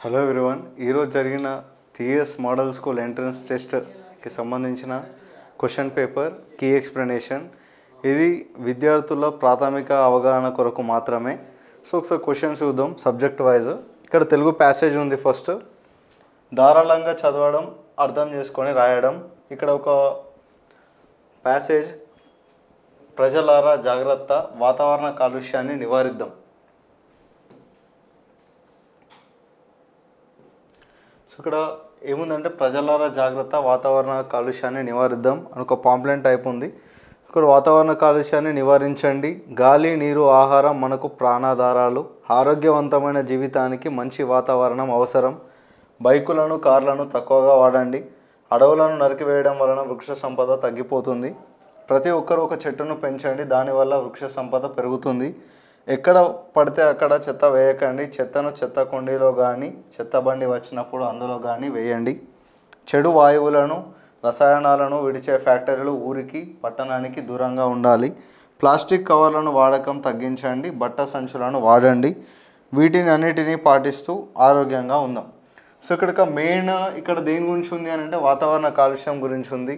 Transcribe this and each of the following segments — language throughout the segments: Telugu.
హలో ఎవ్రీవన్, ఈరోజు జరిగిన టీఎస్ మోడల్ స్కూల్ ఎంట్రన్స్ టెస్ట్కి సంబంధించిన క్వశ్చన్ పేపర్ కీ ఎక్స్ప్లెనేషన్. ఇది విద్యార్థుల ప్రాథమిక అవగాహన కొరకు మాత్రమే. సో ఒకసారి క్వశ్చన్స్ చూద్దాం సబ్జెక్ట్ వైజ్. ఇక్కడ తెలుగు ప్యాసేజ్ ఉంది. ఫస్ట్ ధారాళంగా చదవడం, అర్థం చేసుకొని రాయడం. ఇక్కడ ఒక ప్యాసేజ్, ప్రజలారా జాగ్రత్త, వాతావరణ కాలుష్యాన్ని నివారిద్దాం. ఇక్కడ ఏముందంటే ప్రజలారా జాగ్రత్త, వాతావరణ కాలుష్యాన్ని నివారిద్దాం అని ఒక పాంప్లెంట్ టైప్ ఉంది. ఇక్కడ వాతావరణ కాలుష్యాన్ని నివారించండి. గాలి, నీరు, ఆహారం మనకు ప్రాణాధారాలు. ఆరోగ్యవంతమైన జీవితానికి మంచి వాతావరణం అవసరం. బైకులను, కార్లను తక్కువగా వాడండి. అడవులను నరికివేయడం వలన వృక్ష సంపద తగ్గిపోతుంది. ప్రతి ఒక్కరూ ఒక చెట్టును పెంచండి, దానివల్ల వృక్ష సంపద పెరుగుతుంది. ఎక్కడ పడితే అక్కడ చెత్త వేయకండి. చెత్తను చెత్త కుండీలో కానీ, చెత్త బండి వచ్చినప్పుడు అందులో కానీ వేయండి. చెడు వాయువులను, రసాయనాలను విడిచే ఫ్యాక్టరీలు ఊరికి, పట్టణానికి దూరంగా ఉండాలి. ప్లాస్టిక్ కవర్లను వాడకం తగ్గించండి. బట్ట సంచులను వాడండి. వీటిని అన్నిటినీ పాటిస్తూ ఆరోగ్యంగా ఉందాం. సో ఇక్కడ దేని గురించి ఉంది అని అంటే వాతావరణ కాలుష్యం గురించి ఉంది.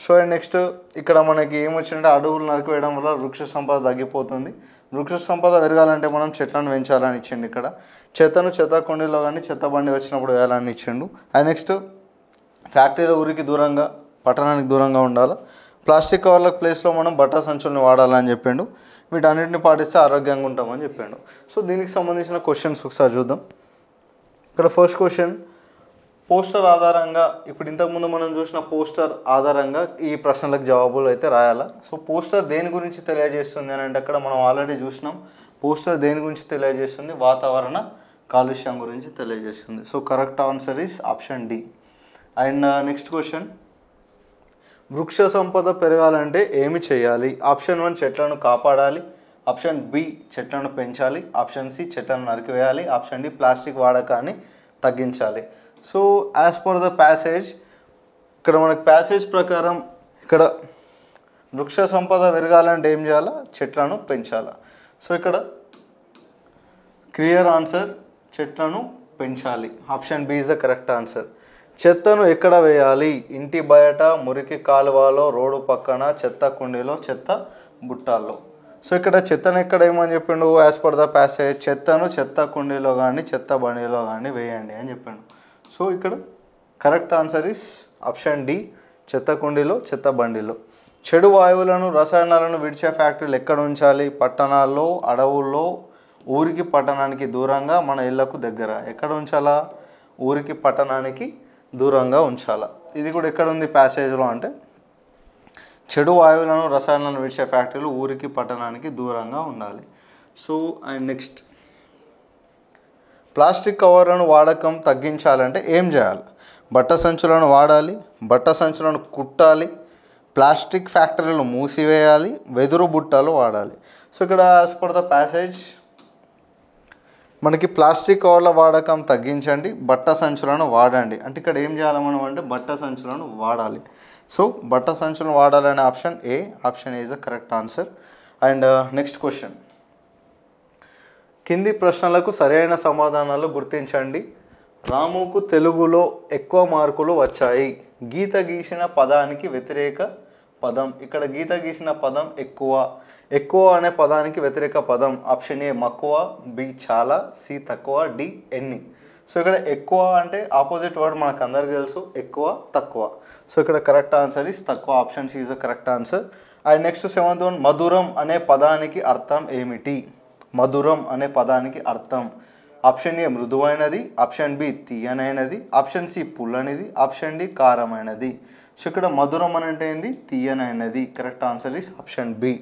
సో నెక్స్ట్ ఇక్కడ మనకి ఏమొచ్చిందంటే అడవులు నరికివేయడం వల్ల వృక్ష సంపద తగ్గిపోతుంది. వృక్ష సంపద పెరగాలంటే మనం చెట్లను పెంచాలని ఇచ్చిండు. ఇక్కడ చెత్తను చెత్త కుండీలో కానీ, చెత్త బండి వచ్చినప్పుడు వేయాలని ఇచ్చిండు. అండ్ నెక్స్ట్ ఫ్యాక్టరీల ఊరికి దూరంగా, పట్టణానికి దూరంగా ఉండాలి. ప్లాస్టిక్ కవర్ల ప్లేస్లో మనం బట్టా సంచుల్ని వాడాలని చెప్పిండు. వీటన్నిటిని పాటిస్తే ఆరోగ్యంగా ఉంటామని చెప్పిండు. సో దీనికి సంబంధించిన క్వశ్చన్స్ ఒకసారి చూద్దాం. ఇక్కడ ఫస్ట్ క్వశ్చన్, పోస్టర్ ఆధారంగా, ఇప్పుడు ఇంతకుముందు మనం చూసిన పోస్టర్ ఆధారంగా ఈ ప్రశ్నలకు జవాబులు అయితే రాయాలా. సో పోస్టర్ దేని గురించి తెలియజేస్తుంది అని అంటే అక్కడ మనం ఆల్రెడీ చూసినాం. పోస్టర్ దేని గురించి తెలియజేస్తుంది? వాతావరణ కాలుష్యం గురించి తెలియజేస్తుంది. So correct answer is option D. And next question, వృక్ష సంపద పెరగాలంటే ఏమి చేయాలి? ఆప్షన్ 1 చెట్లను కాపాడాలి. ఆప్షన్ బి చెట్లను పెంచాలి. ఆప్షన్ సి చెట్లను నరికివేయాలి. ఆప్షన్ డి ప్లాస్టిక్ వాడకాన్ని తగ్గించాలి. So as per the passage, ఇక్కడ మనకి ప్యాసేజ్ ప్రకారం ఇక్కడ వృక్ష సంపద పెరగాలంటే ఏం చేయాలా? చెట్లను పెంచాలా. సో ఇక్కడ క్లియర్ ఆన్సర్, చెట్లను పెంచాలి. Option B is the correct answer. చెత్తను ఎక్కడ వేయాలి? ఇంటి బయట, మురికి కాలువలో, రోడ్డు పక్కన, చెత్త కుండీలో, చెత్త బుట్టాల్లో. సో ఇక్కడ చెత్తను ఎక్కడ ఏమని చెప్పిండు? యాజ్ పర్ ద ప్యాసేజ్ చెత్తను చెత్త కుండీలో కానీ, చెత్త బండిలో కానీ వేయండి అని చెప్పిండు. సో ఇక్కడ correct answer is option D, చెత్త కుండీలో, చెత్త బండిలో. చెడు వాయువులను, రసాయనాలను విడిచే ఫ్యాక్టరీలు ఎక్కడ ఉంచాలి? పట్టణాల్లో, అడవుల్లో, ఊరికి పట్టణానికి దూరంగా, మన ఇళ్లకు దగ్గర. ఎక్కడ ఉంచాలా? ఊరికి పట్టణానికి దూరంగా ఉంచాలా. ఇది కూడా ఎక్కడ ఉంది ప్యాసేజ్లో అంటే చెడు వాయువులను, రసాయనాలను విడిచే ఫ్యాక్టరీలు ఊరికి పట్టణానికి దూరంగా ఉండాలి. సో అండ్ నెక్స్ట్, ప్లాస్టిక్ కవర్లను వాడకం తగ్గించాలంటే ఏం చేయాలి? బట్ట సంచులను వాడాలి. బట్ట సంచులను కుట్టాలి. ప్లాస్టిక్ ఫ్యాక్టరీలు మూసివేయాలి. వెదురు బుట్టలు వాడాలి. సో ఇక్కడ యాజ్ పర్ ద ప్యాసేజ్ మనకి ప్లాస్టిక్ కవర్ల వాడకం తగ్గించండి, బట్ట సంచులను వాడండి. అంటే ఇక్కడ ఏం చేయాలి మనం అంటే బట్ట సంచులను వాడాలి. సో బట్ట సంచులను వాడాలనే option A. Option A is the correct answer. And next question, కింది ప్రశ్నలకు సరైన సమాధానాలు గుర్తించండి. రాముకు తెలుగులో ఎక్కువ మార్కులు వచ్చాయి. గీత గీసిన పదానికి వ్యతిరేక పదం. ఇక్కడ గీత గీసిన పదం ఎక్కువ. ఎక్కువ అనే పదానికి వ్యతిరేక పదం ఆప్షన్ ఏ మక్కువ, బి చాలా, సి తక్కువ, డి ఎన్ని. సో ఇక్కడ ఎక్కువ అంటే ఆపోజిట్ వర్డ్ మనకు అందరికీ తెలుసు, ఎక్కువ, తక్కువ. సో ఇక్కడ కరెక్ట్ ఆన్సర్ ఇస్ తక్కువ. Option C is the correct answer. And next 7th one, మధురం అనే పదానికి అర్థం ఏమిటి? మధురం అనే పదానికి అర్థం ఆప్షన్ ఏ మృదువైనది, ఆప్షన్ బి తీయనైనది, ఆప్షన్ సి పుల్లనిది, ఆప్షన్ డి కారమైనది. సో ఇక్కడ మధురం అని అంటే ఏంది? తీయనైనది. Correct answer is option B.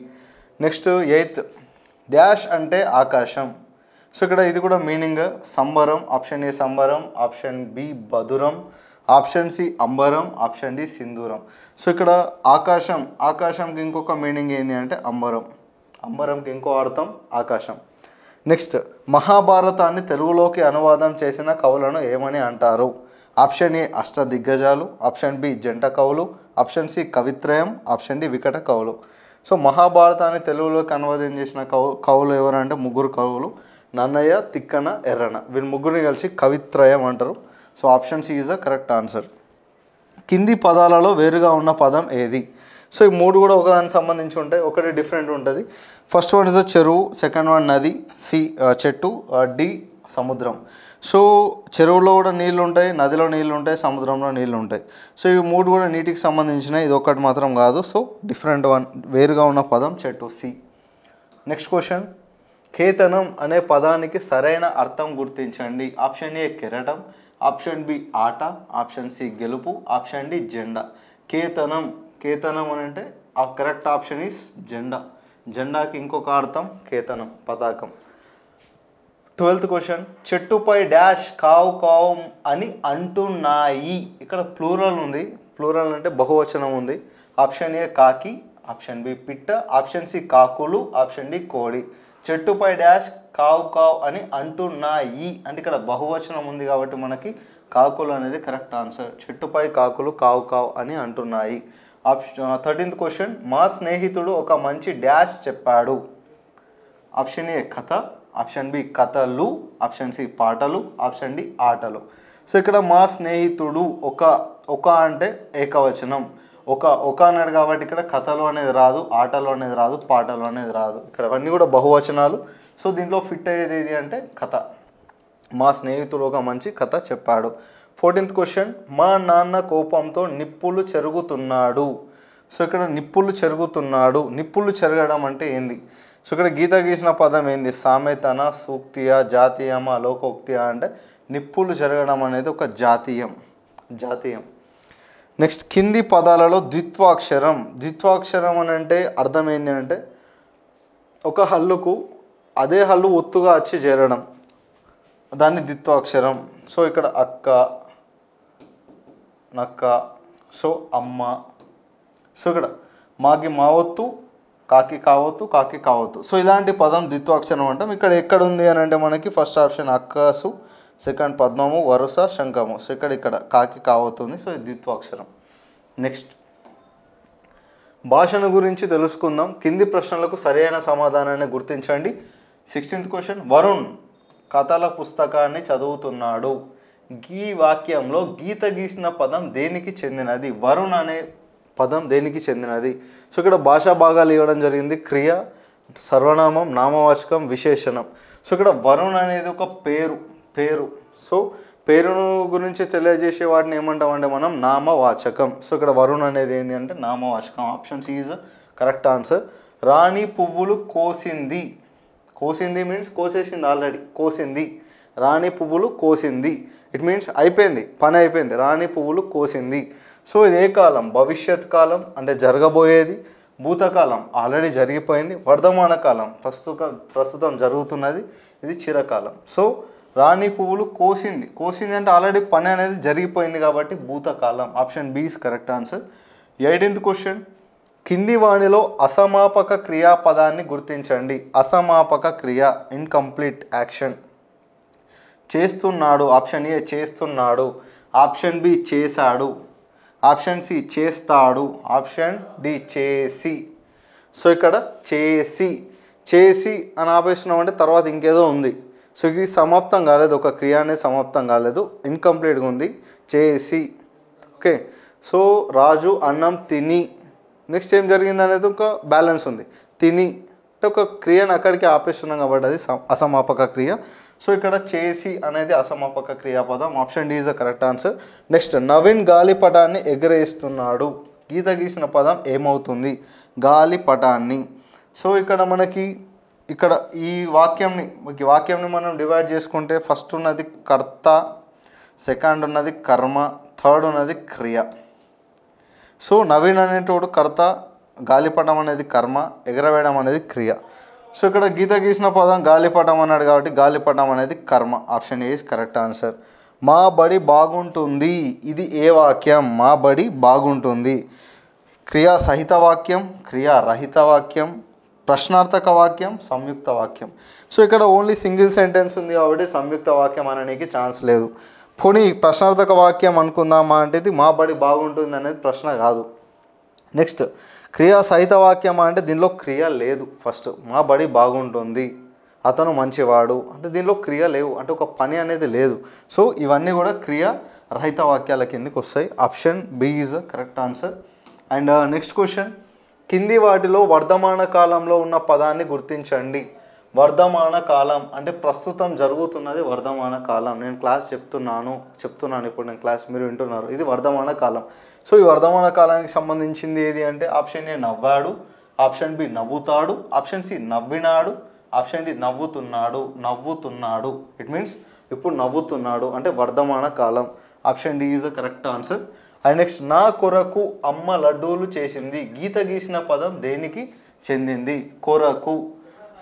Next 8th, dash అంటే ఆకాశం. సో ఇక్కడ ఇది కూడా మీనింగ్ సంబరం. ఆప్షన్ ఏ సంబరం, ఆప్షన్ బి బధురం, ఆప్షన్ సి అంబరం, ఆప్షన్ డి సింధూరం. సో ఇక్కడ ఆకాశం, ఆకాశంకి ఇంకొక మీనింగ్ ఏంటి అంటే అంబరం. అంబరంకి ఇంకో అర్థం ఆకాశం. నెక్స్ట్, మహాభారతాన్ని తెలుగులోకి అనువాదం చేసిన కవులను ఏమని అంటారు? ఆప్షన్ ఏ అష్టదిగ్గజాలు, ఆప్షన్ బి జంట కవులు, ఆప్షన్ సి కవిత్రయం, ఆప్షన్ డి వికట కవులు. సో మహాభారతాన్ని తెలుగులోకి అనువాదం చేసిన కవులు ఎవరంటే 3 కవులు. నన్నయ్య, తిక్కన, ఎర్రన, వీళ్ళు ముగ్గురిని కలిసి కవిత్రయం అంటారు. So option C is the correct answer. కింది పదాలలో వేరుగా ఉన్న పదం ఏది? సో ఈ మూడు కూడా ఒకదానికి సంబంధించి ఉంటాయి, ఒకటి డిఫరెంట్ ఉంటుంది. ఫస్ట్ వన్ ఇస్ ద చెరువు, సెకండ్ వన్ నది, సి చెట్టు, డి సముద్రం. సో చెరువులో కూడా నీళ్ళు ఉంటాయి, నదిలో నీళ్ళు ఉంటాయి, సముద్రంలో నీళ్ళు ఉంటాయి. సో ఇవి మూడు కూడా నీటికి సంబంధించినవి, ఇది ఒకటి మాత్రం కాదు. సో డిఫరెంట్ వన్, వేరుగా ఉన్న పదం చెట్టు, సి. నెక్స్ట్ క్వశ్చన్, కేతనం అనే పదానికి సరైన అర్థం గుర్తించండి. ఆప్షన్ ఏ కెరటం, ఆప్షన్ బి ఆట, ఆప్షన్ సి గెలుపు, ఆప్షన్ డి జెండా. కేతనం, కేతనం అని అంటే ఆ కరెక్ట్ ఆప్షన్ ఈస్ జెండా. జెండాకి ఇంకొక అర్థం కేతనం, పతాకం. 12th క్వశ్చన్, చెట్టుపై డాష్ కావు కావు అని అంటున్నాయి. ఇక్కడ ప్లూరల్ ఉంది, ప్లూరల్ అంటే బహువచనం ఉంది. ఆప్షన్ ఏ కాకి, ఆప్షన్ బి పిట్ట, ఆప్షన్ సి కాకులు, ఆప్షన్ డి కోడి. చెట్టుపై డాష్ కావు కావు అని అంటున్నాయి అంటే ఇక్కడ బహువచనం ఉంది కాబట్టి మనకి కాకులు అనేది కరెక్ట్ ఆన్సర్. చెట్టుపై కాకులు కావు కావు అని అంటున్నాయి. 13th క్వశ్చన్, మా స్నేహితుడు ఒక మంచి డాష్ చెప్పాడు. ఆప్షన్ ఏ కథ, ఆప్షన్ బి కథలు, ఆప్షన్ సి పాటలు, ఆప్షన్ డి ఆటలు. సో ఇక్కడ మా స్నేహితుడు ఒక అంటే ఏకవచనం, ఒక అన్నాడు కాబట్టి ఇక్కడ కథలు అనేది రాదు, ఆటలు అనేది రాదు, పాటలు అనేది రాదు. ఇక్కడ అవన్నీ కూడా బహువచనాలు. సో దీంట్లో ఫిట్ అయ్యేది ఏది అంటే కథ. మా స్నేహితుడు ఒక మంచి కథ చెప్పాడు. 14th క్వశ్చన్, మా నాన్న కోపంతో నిప్పులు చెరుగుతున్నాడు. సో ఇక్కడ నిప్పులు చెరుగుతున్నాడు, నిప్పులు చెరగడం అంటే ఏంది? సో ఇక్కడ గీత గీసిన పదం ఏంది? సామెతన, సూక్తియా, జాతీయమా, లోకోక్తియా అంటే నిప్పులు చెరగడం అనేది ఒక జాతీయం. నెక్స్ట్, కింది పదాలలో ద్విత్వాక్షరం. ద్విత్వాక్షరం అని అంటే అర్థం ఏంటి అంటే ఒక హల్లుకు అదే హల్లు ఒత్తుగా వచ్చి చేరడం, దాన్ని ద్విత్వాక్షరం. సో ఇక్కడ అక్క, నక్క, సో అమ్మ. సో ఇక్కడ మాకి మావొత్తు, కాకి కావొత్తు, కాకి కావొత్తు. సో ఇలాంటి పదం ద్విత్వాక్షరం అంటాం. ఇక్కడ ఎక్కడ ఉంది అని అంటే మనకి ఫస్ట్ ఆప్షన్ అక్కసు, సెకండ్ పద్మము, వరుస, శంఖము. సో ఇక్కడ కాకి కావొత్తుంది. సో ఇది ద్విత్వాక్షరం. నెక్స్ట్, భాషను గురించి తెలుసుకుందాం. కింది ప్రశ్నలకు సరైన సమాధానాన్ని గుర్తించండి. 16th క్వశ్చన్, వరుణ్ కథల పుస్తకాన్ని చదువుతున్నాడు. ఈ వాక్యంలో గీత గీసిన పదం దేనికి చెందినది? వరుణ్ అనే పదం దేనికి చెందినది? సో ఇక్కడ భాషా భాగాలు ఇవ్వడం జరిగింది. క్రియ, సర్వనామం, నామవాచకం, విశేషణం. సో ఇక్కడ వరుణ్ అనేది ఒక పేరు. సో పేరును గురించి తెలియజేసే వాటిని ఏమంటామంటే మనం నామవాచకం. సో ఇక్కడ వరుణ్ అనేది ఏంటి అంటే నామవాచకం. Option C is correct answer. Rani పువ్వులు కోసింది. కోసింది మీన్స్ కోసేసింది, ఆల్రెడీ కోసింది. రాణి పువ్వులు కోసింది, ఇట్ మీన్స్ అయిపోయింది, పని అయిపోయింది. రాణి పువ్వులు కోసింది. సో ఇది ఏ కాలం? భవిష్యత్ కాలం అంటే జరగబోయేది. భూతకాలం ఆల్రెడీ జరిగిపోయింది. వర్ధమాన కాలం ప్రస్తుతం జరుగుతున్నది, ఇది చిరకాలం. సో రాణి పువ్వులు కోసింది అంటే ఆల్రెడీ పని అనేది జరిగిపోయింది కాబట్టి భూతకాలం. Option B is correct answer. 18th question, కింది వాణిలో అసమాపక క్రియాపదాన్ని గుర్తించండి. అసమాపక క్రియ, ఇన్కంప్లీట్ యాక్షన్. చేస్తున్నాడు, ఆప్షన్ ఏ చేస్తున్నాడు, ఆప్షన్ బి చేశాడు, ఆప్షన్ సి చేస్తాడు, ఆప్షన్ డి చేసి. సో ఇక్కడ చేసి అని ఆపేస్తున్నాం అంటే తర్వాత ఇంకేదో ఉంది. సో ఇది సమాప్తం కాలేదు, ఒక క్రియ అనేది సమాప్తం కాలేదు, ఇన్కంప్లీట్గా ఉంది. చేసి. ఓకే. సో రాజు అన్నం తిని, నెక్స్ట్ ఏం జరిగింది అనేది ఒక బ్యాలెన్స్ ఉంది. తిని అంటే ఒక క్రియను అక్కడికి ఆపేస్తున్నాం కాబట్టి అది అసమాపక క్రియ. సో ఇక్కడ చేసి అనేది అసమాపక క్రియాపదం. Option D is the correct answer. Next, Naveen గాలిపటాన్ని ఎగరేస్తున్నాడు. గీత గీసిన పదం ఏమవుతుంది? గాలిపటాన్ని. సో ఇక్కడ మనకి ఈ వాక్యంని మనం డివైడ్ చేసుకుంటే ఫస్ట్ ఉన్నది కర్త, సెకండ్ ఉన్నది కర్మ, థర్డ్ ఉన్నది క్రియ. సో నవీన్ అనేటోడు కర్త, గాలిపటం అనేది కర్మ, ఎగరవేయడం అనేది క్రియ. సో ఇక్కడ గీత గీసిన పదం గాలిపటం అన్నాడు కాబట్టి గాలిపటం అనేది కర్మ. Option A is correct answer. మా బడి బాగుంటుంది, ఇది ఏ వాక్యం? మా బడి బాగుంటుంది. క్రియా సహిత వాక్యం, క్రియారహిత వాక్యం, ప్రశ్నార్థక వాక్యం, సంయుక్త వాక్యం. సో ఇక్కడ ఓన్లీ సింగిల్ సెంటెన్స్ ఉంది కాబట్టి సంయుక్త వాక్యం అనడానికి ఛాన్స్ లేదు. పోనీ ప్రశ్నార్థక వాక్యం అనుకుందామా అంటే ఇది మా బడి బాగుంటుంది అనేది ప్రశ్న కాదు. నెక్స్ట్, క్రియా సహిత వాక్యం అంటే దీనిలో క్రియ లేదు. ఫస్ట్ మా బడి బాగుంటుంది, అతను మంచివాడు అంటే దీనిలో క్రియ లేవు, అంటే ఒక పని అనేది లేదు. సో ఇవన్నీ కూడా క్రియ రహిత వాక్యాల కిందకి వస్తాయి. Option B is the correct answer. And next question, కింది వాటిలో వర్ధమాన కాలంలో ఉన్న పదాన్ని గుర్తించండి. వర్ధమాన కాలం అంటే ప్రస్తుతం జరుగుతున్నది వర్ధమాన కాలం. నేను క్లాస్ చెప్తున్నాను ఇప్పుడు నేను క్లాస్ మీరు వింటున్నారు, ఇది వర్ధమాన కాలం. సో ఈ వర్ధమాన కాలానికి సంబంధించింది ఏది అంటే ఆప్షన్ ఏ నవ్వాడు, ఆప్షన్ బి నవ్వుతాడు, ఆప్షన్ సి నవ్వినాడు, ఆప్షన్ డి నవ్వుతున్నాడు. ఇట్ మీన్స్ ఇప్పుడు నవ్వుతున్నాడు అంటే వర్ధమాన కాలం. Option D is the correct answer. And next, నా కొరకు అమ్మ లడ్డూలు చేసింది. గీత గీసిన పదం దేనికి చెందింది? కొరకు.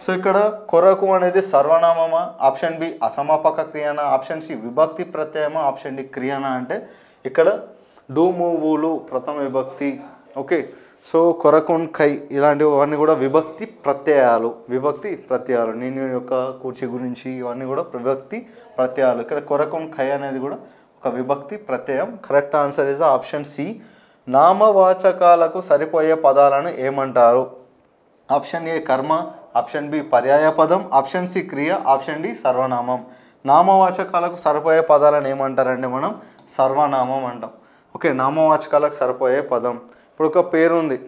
సో ఇక్కడ కొరకు అనేది సర్వనామమా? ఆప్షన్ బి అసమాపక క్రియనా? ఆప్షన్ సి విభక్తి ప్రత్యయమా? Option D క్రియనా? అంటే ఇక్కడ డూమూవులు ప్రథమ విభక్తి. ఓకే, సో కొరకున్ కై ఇలాంటివన్నీ కూడా విభక్తి ప్రత్యయాలు. నేను యొక్క కూర్చి గురించి ఇవన్నీ కూడా విభక్తి ప్రత్యయాలు. ఇక్కడ కొరకున్ కై అనేది కూడా ఒక విభక్తి ప్రత్యయం. Correct answer is option C. నామవాచకాలకు సరిపోయే పదాలను ఏమంటారు? ఆప్షన్ ఏ కర్మ, ఆప్షన్ బి పర్యాయ పదం, ఆప్షన్ సి క్రియ, ఆప్షన్ డి సర్వనామం. నామవాచకాలకు సరిపోయే పదాలను ఏమంటారంటే మనం సర్వనామం అంటాం. ఓకే, నామవాచకాలకు సరిపోయే పదం. ఇప్పుడు ఒక పేరు ఉంది,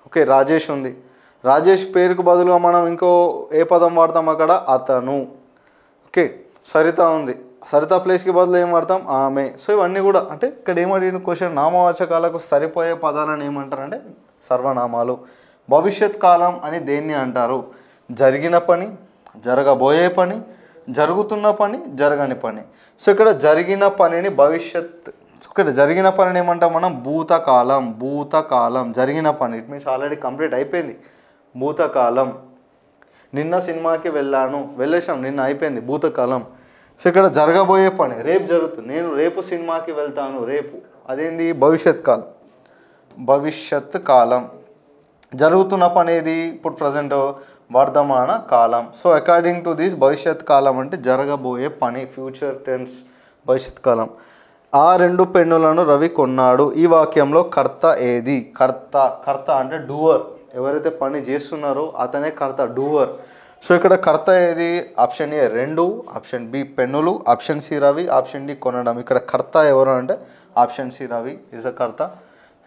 ఓకే రాజేష్ ఉంది. రాజేష్ పేరుకు బదులుగా మనం ఇంకో ఏ పదం వాడతాం అక్కడ? అతను. ఓకే, సరిత ఉంది, సరిత ప్లేస్కి బదులు ఏం వాడతాం? ఆమె. సో ఇవన్నీ కూడా అంటే ఇక్కడ ఏమడిగిన క్వశ్చన్, నామవాచకాలకు సరిపోయే పదాలను ఏమంటారంటే సర్వనామాలు. భవిష్యత్ కాలం అని దేన్ని అంటారు? జరిగిన పని, జరగబోయే పని, జరుగుతున్న పని, జరగని పని. సో ఇక్కడ జరిగిన పనిని భవిష్యత్, ఇక్కడ జరిగిన పనిని ఏమంటాం మనం? భూతకాలం. జరిగిన పని ఇట్ మీన్స్ ఆల్రెడీ కంప్లీట్ అయిపోయింది, భూతకాలం. నిన్న సినిమాకి వెళ్ళేసాం, నిన్న అయిపోయింది, భూతకాలం. సో ఇక్కడ జరగబోయే పని రేపు జరుగుతుంది, నేను రేపు సినిమాకి వెళ్తాను, రేపు, అదేంది? భవిష్యత్ కాలం. జరుగుతున్న పని ఏది? ఇప్పుడు present Vardhamana column. So according to this భవిష్యత్ కాలం అంటే జరగబోయే పని, ఫ్యూచర్ టెన్స్ భవిష్యత్ కాలం. ఆ 2 పెన్నులను రవి కొన్నాడు. ఈ వాక్యంలో కర్త ఏది? కర్త అంటే డూవర్, ఎవరైతే పని చేస్తున్నారో అతనే కర్త, డూవర్. సో ఇక్కడ కర్త ఏది? ఆప్షన్ ఏ 2, ఆప్షన్ బి పెన్నులు, option C Ravi, option D కొనడం. ఇక్కడ కర్త ఎవరు అంటే option C Ravi is a కర్త.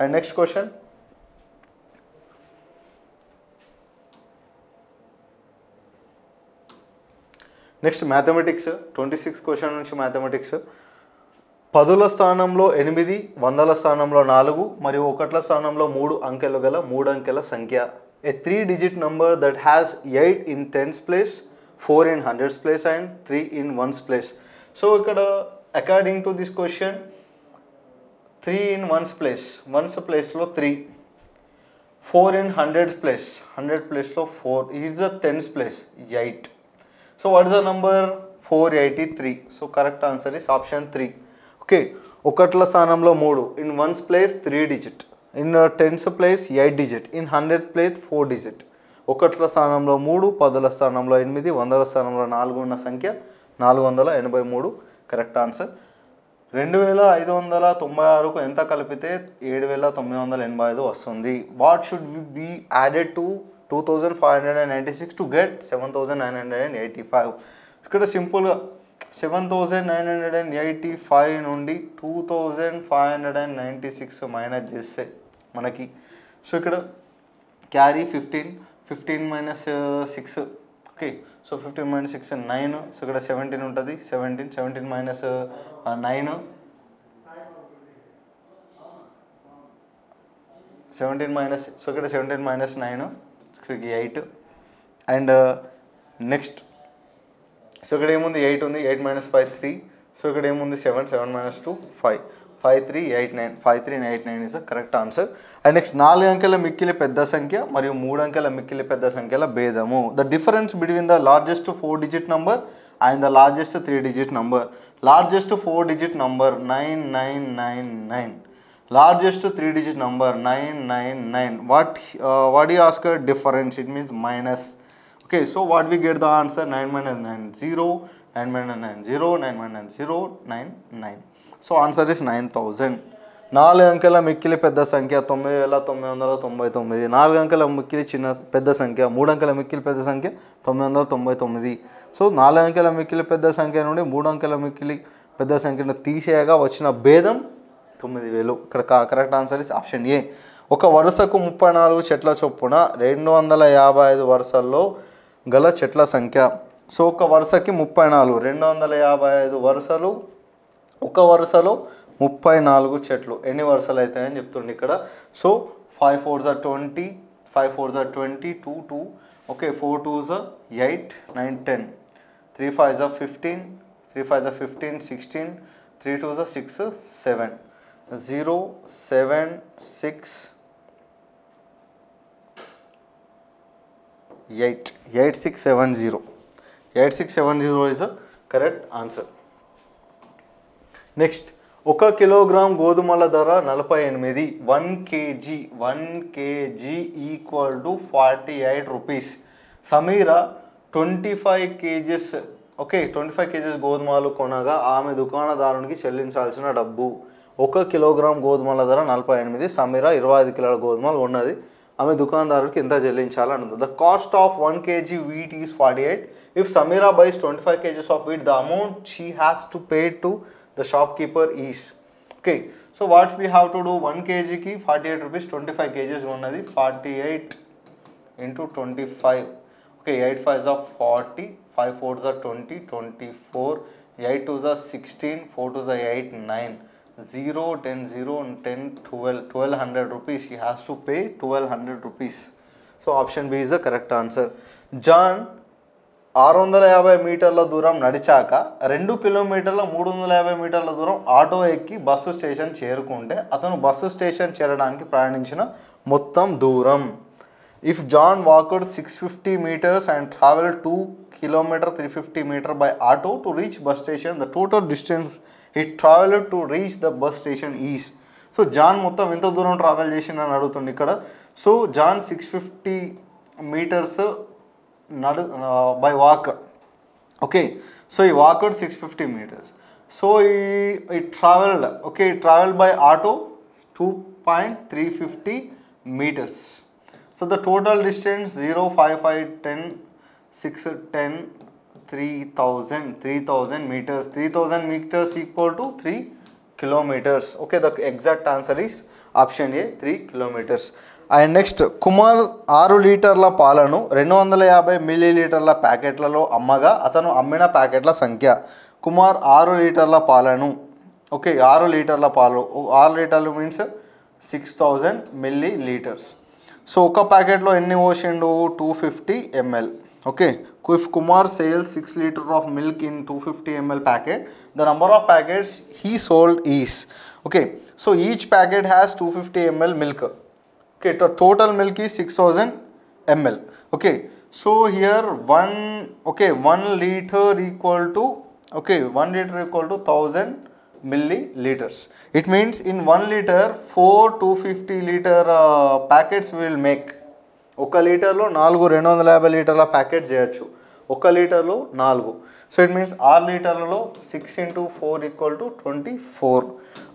And next question, next mathematics 26 question నుంచి మ్యాథమెటిక్స్. 10ల స్థానంలో 8, 100ల స్థానంలో 4 మరియు 1ల స్థానంలో 3 అంకెలు గల 3 అంకెల సంఖ్య. A 3-digit number that has 8 in tens place, 4 in hundreds place and 3 in ones place. So ఇక్కడ according to this question 3 in ones place లో 3, 4 in hundreds place లో 4, is the tens place 8. So what is the number? 483. So correct answer is option 3. Okay, 1ల స్థానంలో 3, in ones place 3 digit, in tens place 8 digit, in hundreds place 4 digit. 1ల స్థానంలో 3, 10ల స్థానంలో 8, 100ల స్థానంలో 4 ఉన్న సంఖ్య 483. Correct answer. 2596కు ఎంత కలిపితే 7985 వస్తుంది? What should be added to 2596 to get 7985? ఇక్కడ సింపుల్గా 7985 నుండి 2596 మైనస్ చేస్తే మనకి, సో ఇక్కడ carry 15 minus 6. Okay, so 15 minus 6 9. So ఇక్కడ 17 ఉంటుంది, 17 మైనస్ 9, 17 మైనస్, సో ఇక్కడ 17 మైనస్ 9 ఇక్కడికి 8. అండ్ నెక్స్ట్, సో ఇక్కడ ఏముంది? 8 ఉంది, 8 మైనస్ 5 3. సో ఇక్కడ ఏముంది? 7 minus 2 5, 5389. 5389 is the correct answer. And next, 4 అంకెల మిక్కిలి పెద్ద సంఖ్య మరియు 3 అంకెల మిక్కిలి పెద్ద సంఖ్యల భేదము. The difference between the largest 4-digit number and the largest 3-digit number. Largest 4-digit number 9999, largest 3-digit number 999. what you ask difference, it means minus. Okay, so what we get the answer? 9 minus 9 0, 9 minus 9 0, 9 minus 0 9 9. So answer is 9000. 4 అంకెల మిక్కిలి పెద్ద సంఖ్య 9999. 4 అంకెల మిక్కిలి చిన్న పెద్ద సంఖ్య 3 అంకెల మిక్కిలి పెద్ద సంఖ్య 999. సో 4 అంకెల మిక్కిలి పెద్ద సంఖ్య నుండి 3 అంకెల మిక్కిలి పెద్ద సంఖ్యను తీసేయగా వచ్చిన భేదం 9000. ఇక్కడ correct answer is option A. ఒక వరుసకు 34 చెట్ల చొప్పున 255 వరుసల్లో గల చెట్ల సంఖ్య. సో ఒక వరుసకి 34, 255 వరుసలు, ఒక వరుసలో 34 చెట్లు ఎన్ని వరుసలు అవుతాయని చెప్తుండే ఇక్కడ. So 5 4s are 20, 5 4s are 20, 2 2, okay 4 2s are 8, 9 10, 3 5s are 15, 3 5s are 15, 16, 3 2s are 6, 7, 0 7 6 8, 8670. 8670 is the correct answer. Next, 1 kilogram గోధుమల ధర 48. 1 kg equal to 48 rupees. Sameera 25 kgs, okay 25 kgs గోధుమలు కొనగా ఆమె దుకాణదారునికి చెల్లించాల్సిన డబ్బు. 1 కిలోగ్రామ్ గోధుమల ధర 48. సమీరా 25 కిలోల గోధుమలు ఉన్నది, ఆమె దుకాణదారునికి ఎంత చెల్లించాలనుంది. The cost of 1 kg wheat is 48. If Samira buys 25 kgs of wheat, the amount she has to pay to the shopkeeper is. Okay, so what we have to do, 1 kg ki 48 rupees, 25 kgs ఉన్నది, 48 into 25. Okay, 8 5s are 40, 5 4s are 20, 24, 8 2s are 16, 4 2s are 8, 9, 0 10 0 10 12, 1200 rupees. He has to pay 1200 rupees. So option B is the correct answer. John 650 మీటర్ల దూరం నడిచాక 2 కిలోమీటర్ల 350 మీటర్ల దూరం ఆటో ఎక్కి బస్సు స్టేషన్ చేరుకుంటే అతను బస్సు స్టేషన్ చేరడానికి ప్రయాణించిన మొత్తం దూరం. If John walked 650 meters and traveled 2 km 350 meters by auto to reach bus station, the total distance he traveled to reach the bus station is. So John మొత్తం ఎంత దూరం ట్రావెల్ చేసిందని అడుగుతుంది ఇక్కడ. So John 650 meters by walk. Okay, so he walked 650 meters. So he traveled, okay, he traveled by auto 2.350 meters. So the total distance 0 5 5 10 6 10 3000 meters. 3000 meters equal to 3 kilometers. Okay, the exact answer is option A, 3 kilometers. And next, Kumar 6 లీటర్ల పాలను 250 మిల్లీలీటర్ల ప్యాకెట్లలో అమ్మగా అతను అమ్మిన ప్యాకెట్ల సంఖ్య. కుమార్ 6 లీటర్ల పాలను, ఓకే 6 లీటర్ల పాలు, 6 లీటర్లు మీన్స్ 6000 మిల్లీలీటర్స్. సో ఒక ప్యాకెట్లో ఎన్ని పోసిండు, 250 ml. Okay, if Kumar sells 6 liters of milk in 250 ml packet, the number of packets he sold is. Okay, so each packet has 250 ml milk. Okay, the total milk is 6000 ml. Okay, so here 1 liter equal to, okay 1 liter equal to 1000 milliliters. It means in 1 liter 4 250 liter packets we will make. 1 లీటర్లో 4 250 లీటర్ల ప్యాకెట్ చేయొచ్చు, 1 లీటర్లో 4. సో ఇట్ మీన్స్ 6 లీటర్లలో 6 into 4 equal to 24.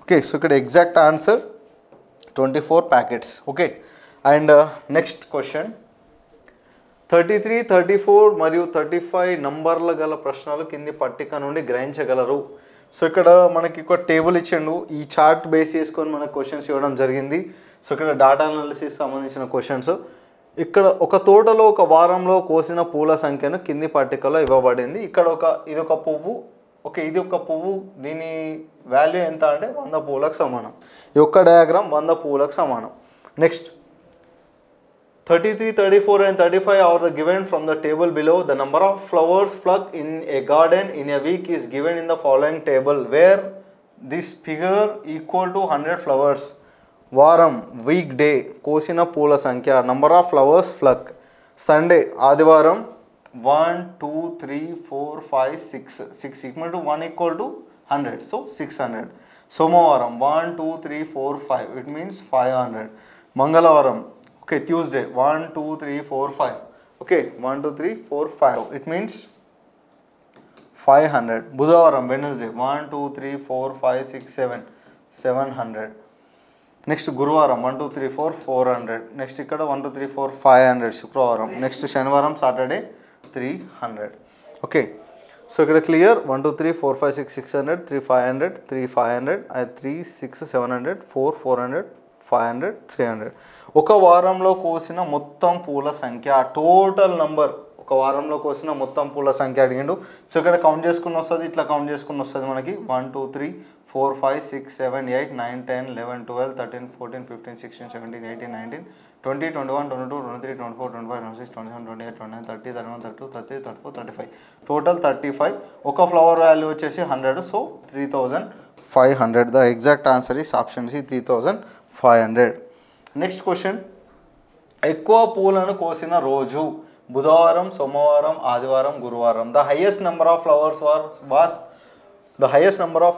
Okay, so ఇక్కడ exact answer 24 packets. Okay, and next question 33 34 మరియు 35 నంబర్ల గల ప్రశ్నలు కింది పట్టిక నుండి గ్రహించగలరు. సో ఇక్కడ మనకి ఒక టేబుల్ ఇచ్చిండు, ఈ చార్ట్ బేస్ చేసుకొని మనకు క్వశ్చన్స్ ఇవ్వడం జరిగింది. సో ఇక్కడ డాటా అనాలిసిస్ సంబంధించిన క్వశ్చన్స్. ఇక్కడ ఒక తోటలో ఒక వారంలో కోసిన పూల సంఖ్యను కింది పట్టికలో ఇవ్వబడింది. ఇక్కడ ఇది ఒక పువ్వు, ఓకే ఇది ఒక పువ్వు, దీని వాల్యూ ఎంత అంటే 100 పూలకు సమానం. ఈ ఒక్క డయాగ్రామ్ 100 పూలకు సమానం. Next 33 34 and 35 are given from the table below. The number of flowers plucked in a garden in a week is given in the following table, where this figure equal to 100 flowers. వారం వీక్ డే కోసిన పూల సంఖ్య, number of flowers pluck. Sunday ఆదివారం 1 2 3 4 5 6 6 equal to 1 equal to 100, so 600. సోమవారం 1 2 3 4 5, ఇట్ మీన్స్ 500. మంగళవారం, okay Tuesday 1 2 3 4 5, okay 1 2 3 4 5, it means 500. బుధవారం వెనస్డే 1 2 3 4 5 6 7 700. నెక్స్ట్ గురువారం 1 2 3 4 400. నెక్స్ట్ ఇక్కడ 1 2 3 4 500 శుక్రవారం. నెక్స్ట్ శనివారం సాటర్డే 300. ఓకే, సో ఇక్కడ క్లియర్. 1 2 3 4 5 6 600 3 500 3 500 3 6 700 4 400 500 300. ఒక వారంలో కోసిన మొత్తం పూల సంఖ్య, టోటల్ నంబర్, ఒక వారంలో కోసిన మొత్తం పూల సంఖ్య అడిగిండు. సో ఇక్కడ కౌంట్ చేసుకుని వస్తుంది, ఇట్లా కౌంట్ చేసుకుని వస్తుంది మనకి 1 2 3 4 5 6 7 8 9 10 11 12 13 14 15 16 17 18 19 20 21 22 23 24 25 26 27 28 29 30 31 32 33 34 35, టోటల్ 35. ఒక ఫ్లవర్ వాల్యూ వచ్చేసి 100. So 3500. The exact answer is option C 3500. Next question, ఎక్కువ పూలను కోసిన రోజు బుధవారం, సోమవారం, ఆదివారం, గురువారం. The highest number of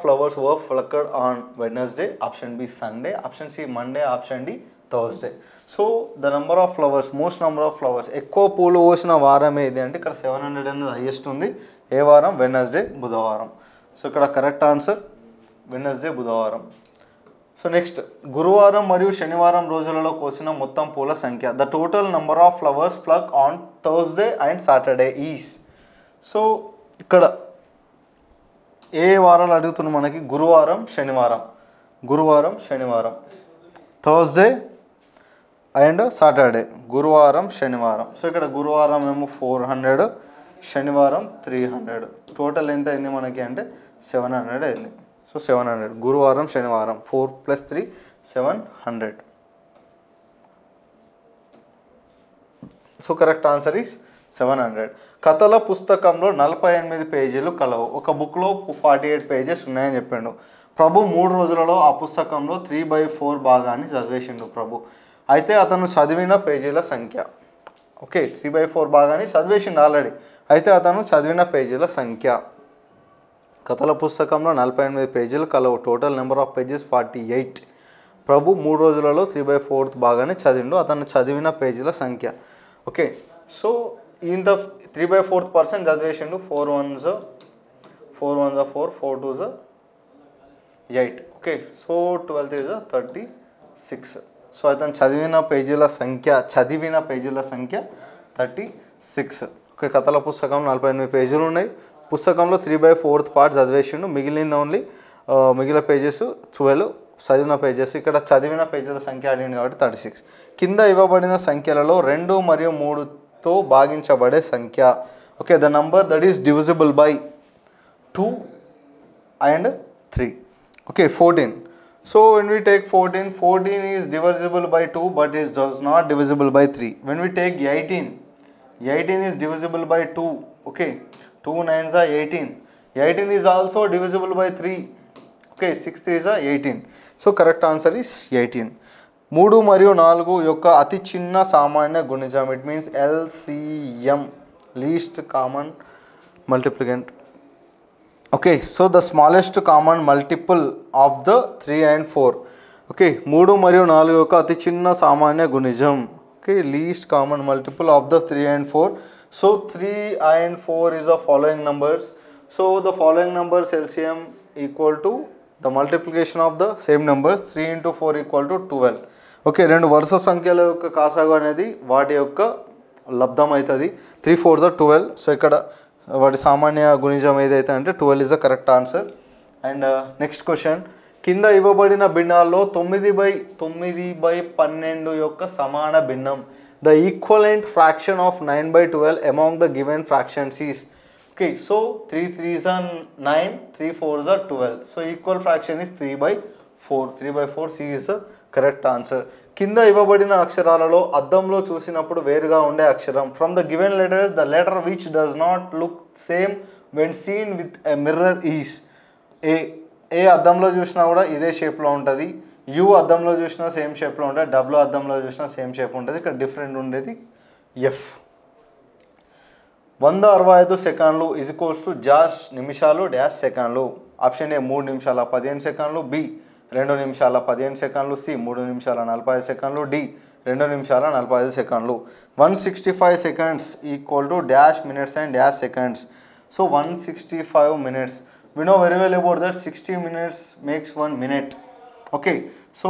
flowers were plucked on Wednesday. Option B Sunday, option C Monday, option D Thursday. So the number of flowers, most number of flowers, ఎక్కువ పూలు కోసిన వారం ఏది అంటే ఇక్కడ 700 అనేది హైయెస్ట్ ఉంది. ఏ వారం? వెడ్నెస్డే, బుధవారం. సో ఇక్కడ కరెక్ట్ ఆన్సర్ వెడ్నెస్డే, బుధవారం. సో నెక్స్ట్, గురువారం మరియు శనివారం రోజులలో కోసిన మొత్తం పూల సంఖ్య. The total number of flowers pluck on Thursday and Saturday is. So ఇక్కడ ఏ వారాలు అడుగుతున్నాం మనకి? గురువారం, శనివారం, గురువారం, శనివారం, థర్స్డే అండ్ సాటర్డే, గురువారం, శనివారం. సో ఇక్కడ గురువారం ఏమో 400, శనివారం 300. టోటల్ ఎంత అయింది మనకి అంటే 700 అయింది. సో 700 గురువారం, శనివారం, 4 + 3 700. So correct answer is 700. కథల పుస్తకంలో 48 పేజీలు కలవు. ఒక బుక్లో 48 పేజెస్ ఉన్నాయని చెప్పిండు. ప్రభు 3 రోజులలో ఆ పుస్తకంలో 3/4 భాగాన్ని చదివేసిండు ప్రభు. అయితే అతను చదివిన పేజీల సంఖ్య. ఓకే, 3/4 భాగాన్ని చదివేసిండు ఆల్రెడీ. అయితే అతను చదివిన పేజీల సంఖ్య. కథల పుస్తకంలో 48 పేజీలు కలవు. Total number of pages 48. ప్రభు 3 రోజులలో 3/4 భాగాన్ని చదివిండు. అతను చదివిన పేజీల సంఖ్య. ఓకే, సో ఇంత 3/4% చదివేసిండు. 4 1s 4 4 4 2s 8. Okay, so 12 3s 36. So అతను చదివిన పేజీల సంఖ్య 36. ఓకే, కథల పుస్తకం 48 పేజీలు ఉన్నాయి. పుస్తకంలో 3/4 పార్ట్ చదివేసిండు. మిగిలింది ఓన్లీ మిగిలిన పేజెస్ 12 చదివిన పేజెస్. ఇక్కడ చదివిన పేజీల సంఖ్య అడిగింది కాబట్టి 36. కింద ఇవ్వబడిన సంఖ్యలలో 2 మరియు 3తో భాగించబడే సంఖ్య. Okay, the number that is divisible by 2 and 3. Okay, 14. So when we take 14 is divisible by 2 but it does not divisible by 3. When we take 18 is divisible by 2. Okay, 2 9s are 18. 18 is also divisible by 3. Okay, 6 3s are 18. So correct answer is 18. 3 మరియు 4 యొక్క అతి చిన్న సామాన్య గుణిజం. It means LCM, least common multiplicand. Okay, so the smallest common multiple of the 3 and 4. Okay, 3 మరియు 4 యొక్క అతి చిన్న సామాన్య గుణిజం. Okay, least common multiple of the 3 and 4. So 3 and 4 is the following numbers. So the following numbers LCM equal to the multiplication of the same numbers. 3 into 4 equal to 12. Okay, రెండు వరుస సంఖ్యల యొక్క కాసాగు అనేది వాటి యొక్క లబ్ధం అవుతుంది. 3 4s are 12. సో ఇక్కడ వాటి సామాన్య గుణిజం ఏదైతే అంటే 12 is the correct answer. And next question, కింద ఇవ్వబడిన భిన్నాల్లో 9/12 యొక్క సమాన భిన్నం. The equivalent fraction of 9/12 among the given fractions is. Okay, so 3 3s are 9, 3 4s are 12. So equal fraction is 3/4. 3/4 C is the correct answer. కింద ఇవ్వబడిన అక్షరాలలో అద్దంలో చూసినప్పుడు వేరుగా ఉండే అక్షరం. From the given letters the letter which does not look same when seen with a mirror is. A అద్దంలో చూసినా కూడా ఇదే షేప్లో ఉంటుంది. యు అద్దంలో చూసినా సేమ్ షేప్లో ఉంటుంది. డబ్ల్యూ అద్దంలో చూసినా సేమ్ షేప్ ఉంటుంది. ఇక్కడ డిఫరెంట్ ఉండేది ఎఫ్. 165 సెకండ్లు ఈజ్ ఈక్వల్స్ టు డాష్ నిమిషాలు డాష్ సెకండ్లు. ఆప్షన్ ఏ 3 నిమిషాల 15 సెకండ్లు, బి 2 నిమిషాల 15 సెకండ్లు, సి 3 నిమిషాల 45 సెకండ్లు, డి 2 నిమిషాల 45 సెకండ్లు. 165 seconds equal to dash minutes and dash seconds. So 165 minutes. We know very well about that. 60 minutes makes 1 minute. Okay, so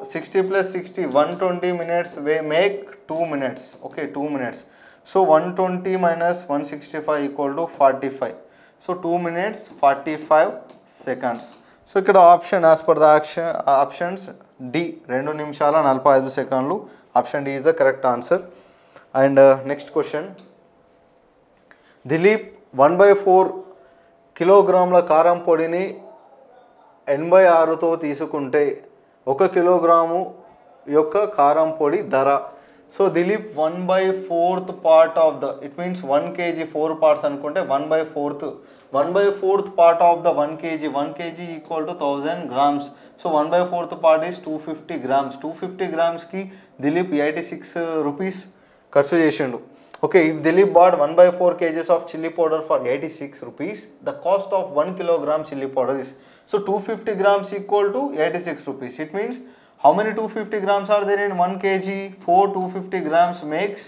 60 plus 60, 120 minutes we make 2 minutes. Okay, 2 minutes. So 120 minus 165 equal to 45. So 2 minutes 45 seconds. So ఇక్కడ option as per the options D 2 నిమిషాల 45 సెకండ్లు. Option D is the correct answer. And next question, Dilip 1/4 కిలోగ్రాముల కారం పొడిని 86తో తీసుకుంటే 1 కిలోగ్రాము యొక్క కారం పొడి ధర. So Dilip 1/4 part of the, it means 1 kg 4 parts అనుకుంటే 1/4 part of the 1 kg. 1 kg equal to 1000 grams. So 1/4 part is 250 grams. 250 grams ki Dilip 86 rupees ఖర్చు చేసిండు. Okay, if Dilip bought 1/4 kgs of chili powder for 86 rupees, the cost of 1 kilogram chili powder is, so 250 grams equal to 86 rupees. It means how many 250 grams are there in 1 kg? 4 250 grams makes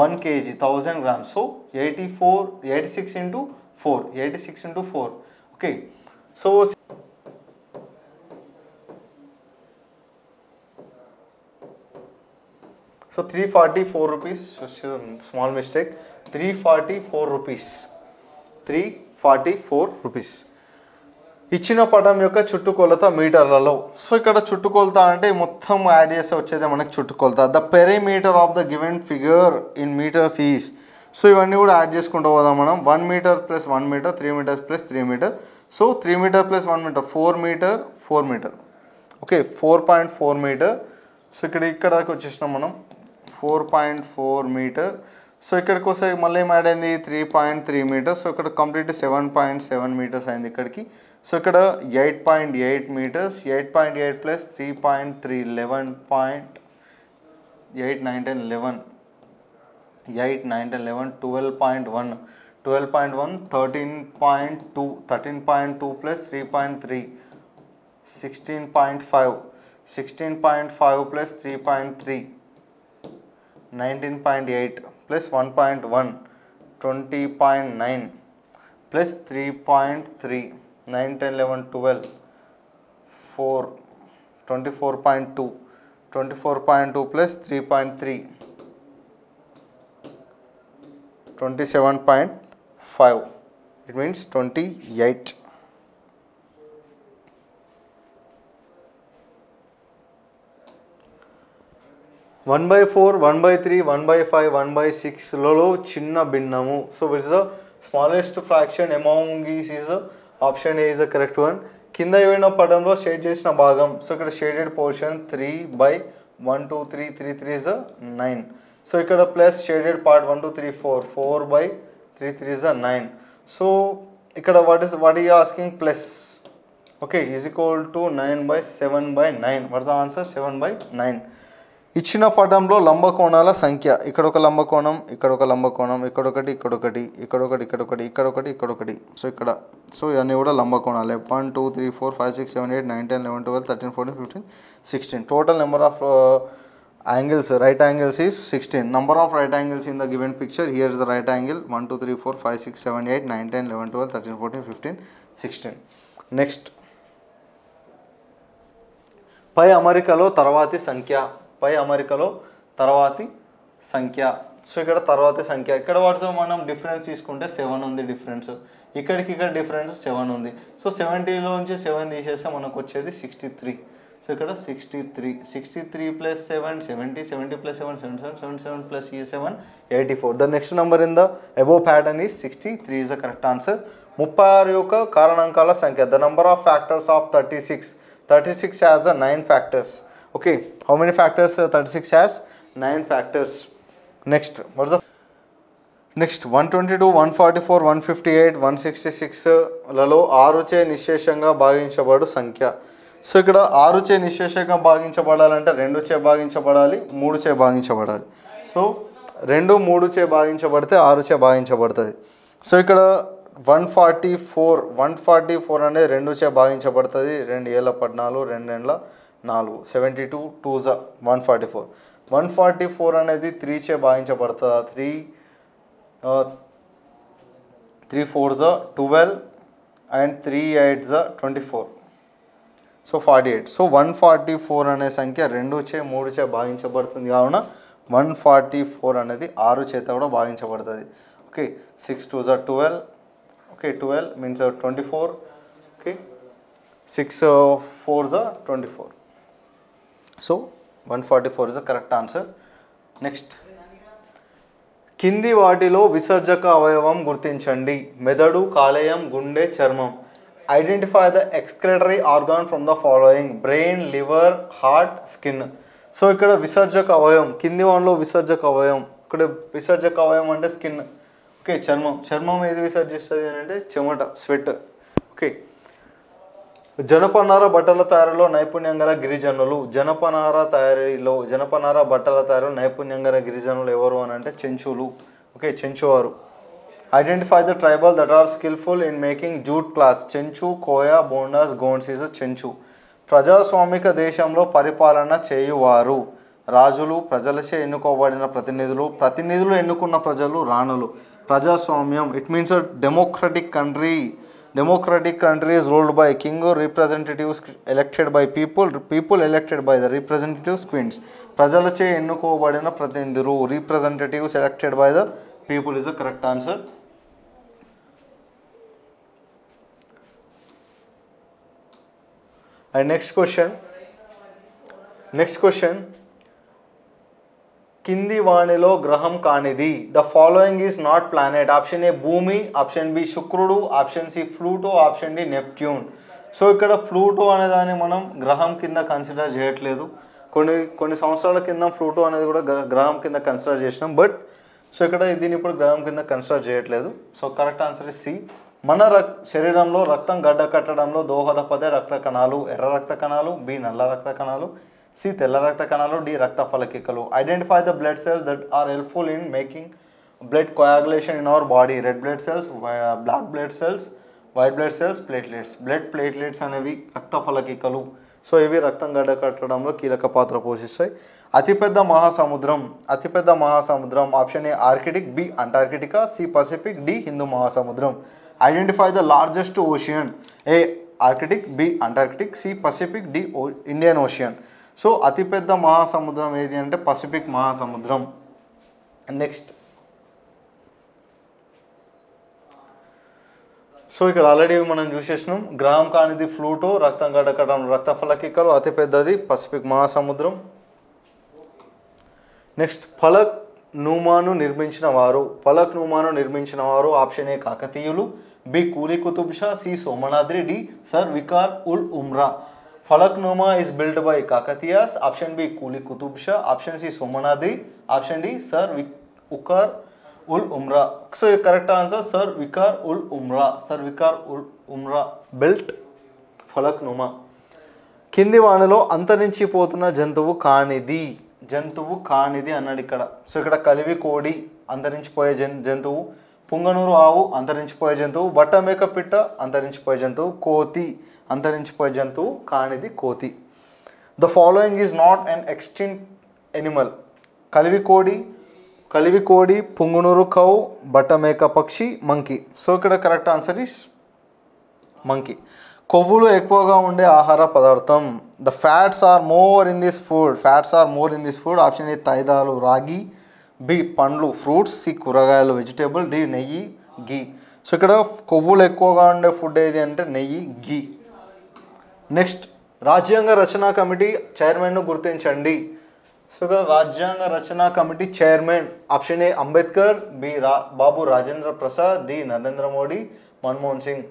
1 kg, 1000 grams. So 86 into 4, 86 into 4. Okay, so 344 rupees. Small mistake. 344 rupees. 344 rupees. ఇచ్చిన పటం యొక్క చుట్టుకొలత మీటర్లలో. సో ఇక్కడ చుట్టుకొలత అంటే మొత్తం యాడ్ చేస్తే వచ్చేది మనకి చుట్టుకొలత. The perimeter of the given figure in metres is. So ఇవన్నీ కూడా యాడ్ చేసుకుంటూ పోదాం మనం. 1 meter plus 1 meter, 3 meters plus 3 meter. So 3 meter plus 1 meter, 4 meter, 4 meter. Okay, 4.4 meter. So ఇక్కడ దాకా వచ్చేసినాం మనం. 4.4 meter. సో ఇక్కడికి వస్తే మళ్ళీ ఏం యాడ్ అయింది? 3.3 meters. సో ఇక్కడ కంప్లీట్ 7.7 meters అయింది ఇక్కడికి. సో ఇక్కడ 8.8 meters. 8.8 plus 3.3, 11.8, 9, 10, 11. 8, 9, 10, 11, 12.1, 12.1, 13.2, 13.2 plus 3.3, 16.5, 16.5 plus 3.3, 19.8 plus 1.1, 20.9 plus 3.3, 9, 10, 11, 12, 4, 24.2, 24.2 plus 3.3, 27.5. It means 28. One by 4, 1 by 3, 1 by 5, 1 by 6 లలో చిన్న భిన్నము. So which is the smallest fraction among these is option A is the correct one. కింద ఇవ్వన పదంలో షేడ్ చేసిన భాగం. సో ఇక్కడ shaded portion 3 by 1 2 3 3 3 is 9. So ఇక్కడ plus shaded part 1 2 3 4 4 by 3 3 is 9. So ఇక్కడ what is asking plus. Okay, is equal to 9 by 7 by 9. What is the answer? 7 by 9. ఇచ్చిన పటంలో లంబకోణాల సంఖ్య. ఇక్కడ ఒక లంబకోణం, ఇక్కడ ఒక లంబకోణం, ఇక్కడొకటి, ఇక్కడొకటి, ఇక్కడొకటి, ఇక్కడొకటి, ఇక్కడొకటి, ఇక్కడొకటి. సో ఇక్కడ, సో ఇవన్నీ కూడా లంబకోణాలే. 1 2 3 4 5 6 7 8 9 10 11 12 13 14 15 16. Total number of angles, right angles is 16. Number of right angles in the given picture. Here is the right angle 1 2 3 4 5 6 7 8 9 10 11 12 13 14 15 16. Next, పై అమరికలో తర్వాతి సంఖ్య. పై అమరికలో తర్వాతి సంఖ్య. సో ఇక్కడ తర్వాతి సంఖ్య, ఇక్కడ వాటితో మనం డిఫరెన్స్ తీసుకుంటే 7 ఉంది డిఫరెన్స్. ఇక్కడికి ఇక్కడ డిఫరెన్స్ 7 ఉంది. సో 70లోంచి 7 తీసేస్తే మనకు వచ్చేది 63. సో ఇక్కడ 63, 63 plus 7, 70, 70 plus 7, 77, 77 plus 7, 84. The next number in the above pattern is 63 is the correct answer. 36 యొక్క కారణాంకాల సంఖ్య. The number of factors of 36. 36 has the 9 factors. Okay, how many factors 36 has? 9 factors. Next, what is the next? 122, 144, 158, 166 లలో 6 చే నిశ్శేషంగా భాగించబడు సంఖ్య. సో ఇక్కడ 6 చే నిశ్శేషంగా భాగించబడాలంటే 2 చే భాగించబడాలి, 3 చే భాగించబడాలి. సో 2 3 చే భాగించబడితే 6 చే భాగించబడుతుంది. సో ఇక్కడ 144 అనేది 2 చే భాగించబడుతుంది. 2 ఏళ్ళ 14, 2 ఏండ్ల 4, 72 2 144. 144 అనేది 3 చే భాగించబడుతుంది. 3 4 12 and 3 8 24. సో 48. సో 144 అనే సంఖ్య 2చే 3చే భాగించబడుతుంది కావున 144 అనేది 6 చేత కూడా భాగించబడుతుంది. Okay, 6 2 are 12. Okay, 12 means 24. Okay, 6 4 are 24. So 144 is the correct answer. Next, కింది వాటిలో విసర్జక అవయవం గుర్తించండి. మెదడు, కాలేయం, గుండె, చర్మం. Identify the excretory organ from the following: brain, liver, heart, skin. So ఇక్కడ విసర్జక అవయవం, కింది వాటిలో విసర్జక అవయవం. ఇక్కడ విసర్జక అవయవం అంటే స్కిన్. ఓకే, చర్మం. చర్మం ఏది విసర్జిస్తుంది అని అంటే చెమట, స్వెట్. ఓకే, జనపనార బట్టల తయారీలో నైపుణ్యం గల గిరిజనులు. జనపనార బట్టల తయారీలో నైపుణ్యం గల గిరిజనులు ఎవరు అని అంటే చెంచులు. ఓకే, చెంచువారు. Identify the tribal that are skilful in making jute cloth. Chenchu, Koya, Bondas, Gonds is Chenchu. ప్రజాస్వామిక దేశంలో పరిపాలన చేయువారు. రాజులు, ప్రజలచే ఎన్నుకోబడిన ప్రతినిధులు ఎన్నుకున్న ప్రజలు, రాణులు. ప్రజాస్వామ్యం, it means democratic country. Democratic country is ruled by king or representatives elected by people elected by the representatives, queens. ప్రజలచే ఎన్నుకోబడిన ప్రతినిధులు, representatives elected by the people is the correct answer. And next question, కింది వాణిలో గ్రహం కానిది. The following is not planet. Option A భూమి, ఆప్షన్ బి శుక్రుడు, option C Pluto, option D Neptune. So ఇక్కడ ప్లూటో అనే దాన్ని మనం గ్రహం కింద కన్సిడర్ చేయట్లేదు. కొన్ని సంవత్సరాల కింద ప్లూటో అనేది కూడా గ్రహం కింద కన్సిడర్ చేసినాం. బట్ సో ఇక్కడ దీన్ని ఇప్పుడు గ్రహం కింద కన్సిడర్ చేయట్లేదు. So correct answer is C. మన శరీరంలో రక్తం గడ్డ కట్టడంలో దోహదపడే రక్త కణాలు: ఎర్ర రక్త కణాలు, బి నల్ల రక్త కణాలు, సి తెల్ల రక్త కణాలు, డి రక్త ఫలకికలు. Identify the blood cells that are helpful in making blood coagulation in our body. Red blood cells, black blood cells, white blood cells, platelets. Blood platelets అనేవి రక్త ఫలకికలు. సో ఇవి రక్తం గడ్డ కట్టడంలో కీలక పాత్ర పోషిస్తాయి. అతిపెద్ద మహాసముద్రం option A Arctic, B Antarctica, C Pacific, D హిందూ మహాసముద్రం. Identify the largest ocean. A Arctic, B Antarctic, C Pacific, D Indian ocean. So అతిపెద్ద మహాసముద్రం ఏది అంటే పసిఫిక్ మహాసముద్రం. నెక్స్ట్, సో ఇక్కడ ఆల్రెడీ మనం చూసేసినాం. గ్రహం కానిది ప్లూటో, రక్తం గడ్డకట్టడం రక్త ఫలకికలు, అతిపెద్దది పసిఫిక్ మహాసముద్రం. నెక్స్ట్, ఫలక్ నూమాను నిర్మించిన వారు ఆప్షన్ ఏ కాకతీయులు, B Quli Qutb Shah, C Somanadri, D sir Vikar ul Umra. Falaknuma is built by Kakatiyas. Option B Kuli Qutub Shah. Option C Somanadri. Option D Sir Vikar ul Umra. So the correct answer Sir Vikar ul Umra. Sir Vikar ul Umra built Falaknuma. కింది వాణిలో అంతరించిపోతున్న జంతువు కానిది అన్నాడు ఇక్కడ. సో ఇక్కడ కలివి కోడి అంతరించిపోయే జంతువు, పుంగనూరు ఆవు అంతరించిపోయే జంతువు, బట్టమేక పిట్ట అంతరించిపోయే జంతువు, కోతి అంతరించిపోయే జంతువు కానిది కోతి. The following is not an extinct animal. కలివి కోడి, పుంగునూరు కౌ, బట్టమేక పక్షి, మంకీ. సో ఇక్కడ కరెక్ట్ ఆన్సర్ ఈస్ మంకీ. కొవ్వులు ఎక్కువగా ఉండే ఆహార పదార్థం. The fats are more in this food. Option A తైదాలు, రాగి, బి పండ్లు, ఫ్రూట్స్, సి కూరగాయలు, వెజిటేబుల్, డి నెయ్యి, గీ. సో ఇక్కడ కొవ్వులు ఎక్కువగా ఉండే ఫుడ్ ఏది అంటే నెయ్యి, గీ. నెక్స్ట్, రాజ్యాంగ రచనా కమిటీ చైర్మన్ను గుర్తించండి. సో ఇక్కడ రాజ్యాంగ రచనా committee chairman option A Ambedkar, B Babu Rajendra Prasad, D Narendra Modi, Manmohan Singh.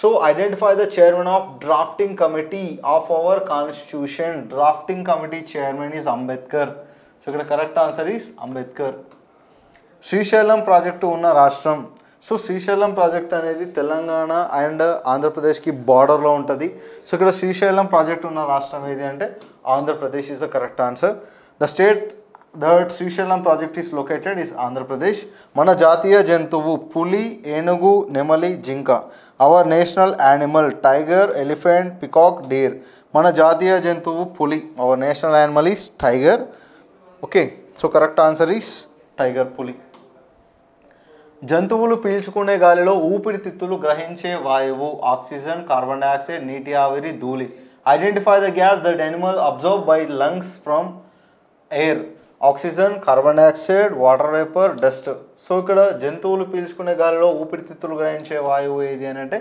So identify the chairman of drafting committee of our constitution. Drafting committee chairman is Ambedkar. So ఇక్కడ correct answer is Ambedkar. Srisailam project ఉన్న రాష్ట్రం. సో శ్రీశైలం ప్రాజెక్ట్ అనేది తెలంగాణ అండ్ ఆంధ్రప్రదేశ్కి బార్డర్లో ఉంటుంది. సో ఇక్కడ శ్రీశైలం ప్రాజెక్ట్ ఉన్న రాష్ట్రం ఏది అంటే Andhra Pradesh is the correct answer. The state that Srisailam project is located is Andhra Pradesh. మన జాతీయ జంతువు పులి, ఏనుగు, నెమలి, జింక. Our national animal tiger, elephant, peacock, deer. మన జాతీయ జంతువు పులి. Our national animal is tiger. Okay, so correct answer is tiger, పులి. జంతువులు పీల్చుకునే గాలిలో ఊపిరితిత్తులు గ్రహించే వాయువు. ఆక్సిజన్, కార్బన్ డైఆక్సైడ్, నీటి ఆవిరి, ధూళి. Identify the gas that animal observe by lungs from air. Oxygen, carbon dioxide, water vapour, dust. So ఇక్కడ జంతువులు పీల్చుకునే గాలిలో ఊపిరితిత్తులు గ్రహించే వాయువు ఏది అని అంటే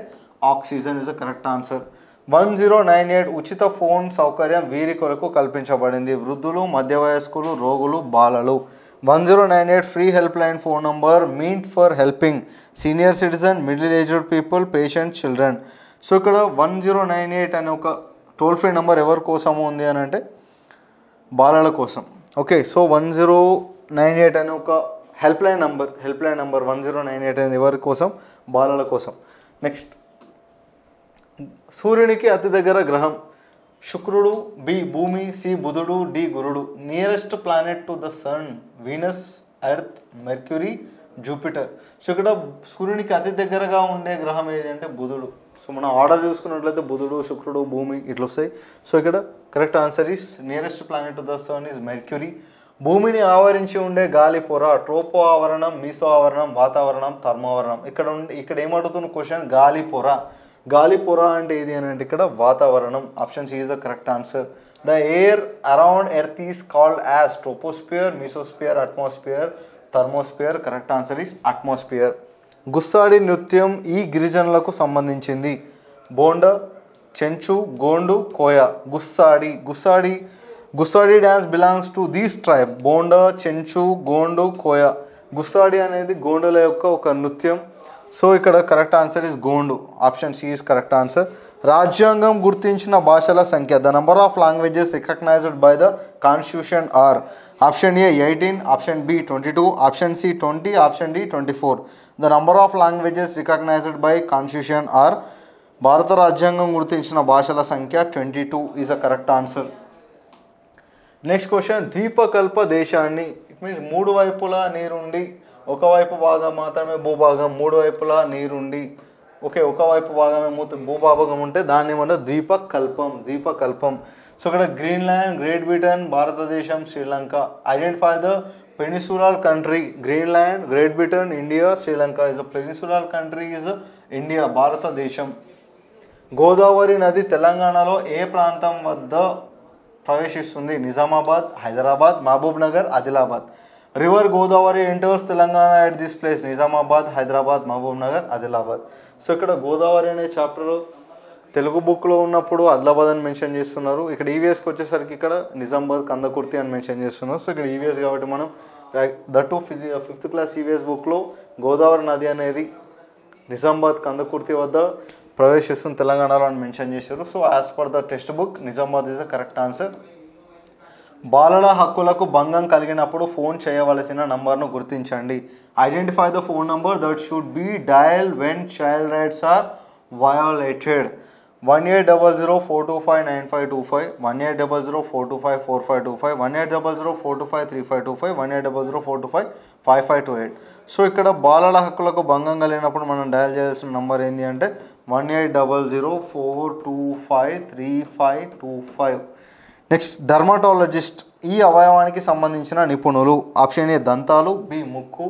oxygen is the correct answer. 1098 ఉచిత ఫోన్ సౌకర్యం వీరి కొరకు కల్పించబడింది. వృద్ధులు, మధ్య వయస్కులు, రోగులు, బాలలు. 1098 free help line phone number meet for helping senior citizen, middle aged people, patient, children. So ఇక్కడ 1098 అనే ఒక టోల్ ఫ్రీ నెంబర్ ఎవరి కోసము ఉంది అని అంటే బాలల కోసం. ఓకే, సో 1098 అనే ఒక హెల్ప్ లైన్ నంబర్ 1098 అనేది ఎవరి కోసం? బాలల కోసం. నెక్స్ట్, సూర్యునికి అతి దగ్గర గ్రహం శుక్రుడు, బి భూమి, సి బుధుడు, డి గురుడు. Nearest planet to the sun Venus, Earth, Mercury, Jupiter. So ఇక్కడ సూర్యునికి అతి దగ్గరగా ఉండే గ్రహం ఏది అంటే బుధుడు. సో మనం ఆర్డర్ చూసుకున్నట్లయితే బుధుడు, శుక్రుడు, భూమి ఇట్లా వస్తాయి. సో ఇక్కడ correct answer is nearest planet to the sun is Mercury. భూమిని ఆవరించి ఉండే గాలి పొర ట్రోపో ఆవరణం, మీసో ఆవరణం, వాతావరణం, థర్మావరణం. ఇక్కడ ఏమడుగుతున్న క్వశ్చన్ గాలి పొర. గాలి పొర అంటే ఏది అని అంటే ఇక్కడ వాతావరణం. Option C is the correct answer. The air around earth is called as troposphere, mesosphere, atmosphere, thermosphere. Correct answer is atmosphere. Gussadi నృత్యం ఈ గిరిజనులకు సంబంధించింది. Bonda, Chenchu, Gondu, Koya. Gussadi dance belongs to these tribe. Bonda, Chenchu, Gondu, Koya. Gussadi అనేది గోండుల యొక్క ఒక నృత్యం. సో ఇక్కడ correct answer is Gondu. Option C is correct answer. రాజ్యాంగం గుర్తించిన భాషల సంఖ్య. The number of languages recognised by the constitution are. Option A 18, option B 22, option C 20, option D 24. The number of languages recognised by constitution are. భారత రాజ్యాంగం గుర్తించిన భాషల సంఖ్య 22 is a correct answer. Next question, ద్వీపకల్ప దేశాన్ని. ఇట్ మీన్స్ మూడు వైపులా నీరుండి ఒకవైపు భాగం మాత్రమే భూభాగం, మూడు వైపులా నీరుండి ఒకవైపు భాగమే భూభాగం ఉంటే దాన్ని ఏమంటారు? ద్వీపకల్పం. సో ఇక్కడ Greenland, Great Britain, Bharatadesam, Sri Lanka. Identify the peninsular country. Greenland, Great Britain, India, Sri Lanka. Is the peninsular country is India, Bharatadesam. Godavari నది తెలంగాణలో ఏ ప్రాంతం వద్ద ప్రవేశిస్తుంది? Nizamabad, Hyderabad, Mahbub Nagar, Adilabad. River Godavari enters Telangana at this place. Nizamabad, Hyderabad, Mahbub Nagar, Adilabad. So ఇక్కడ గోదావరి అనే చాప్టర్ తెలుగు బుక్లో ఉన్నప్పుడు ఆదిలాబాద్ అని మెన్షన్ చేస్తున్నారు. ఇక్కడ ఈవీఎస్కి వచ్చేసరికి ఇక్కడ నిజామాబాద్, కందకుర్తి అని మెన్షన్ చేస్తున్నారు. సో ఇక్కడ ఈవీఎస్ కాబట్టి మనం దట్టు 5th క్లాస్ ఈవీఎస్ బుక్లో గోదావరి నది అనేది నిజామాబాద్, కందకుర్తి వద్ద ప్రవేశిస్తుంది తెలంగాణలో అని మెన్షన్ చేశారు. So as per the text book Nizamabad is the correct answer. బాలల హక్కులకు భంగం కలిగినప్పుడు ఫోన్ చేయవలసిన నంబర్ను గుర్తించండి. Identify the phone number that should be dialled when child rights are violated. 1800-425-9525, 1800-425-4525, 1800-425-3525, 1800-425-5528. So ఇక్కడ బాలల హక్కులకు భంగం కలిగినప్పుడు మనం డయల్ చేయాల్సిన నంబర్ ఏంటి అంటే 1800-425-3525. నెక్స్ట్, డర్మటాలజిస్ట్ ఈ అవయవానికి సంబంధించిన నిపుణులు. ఆప్షన్ ఏ దంతాలు, బి ముక్కు,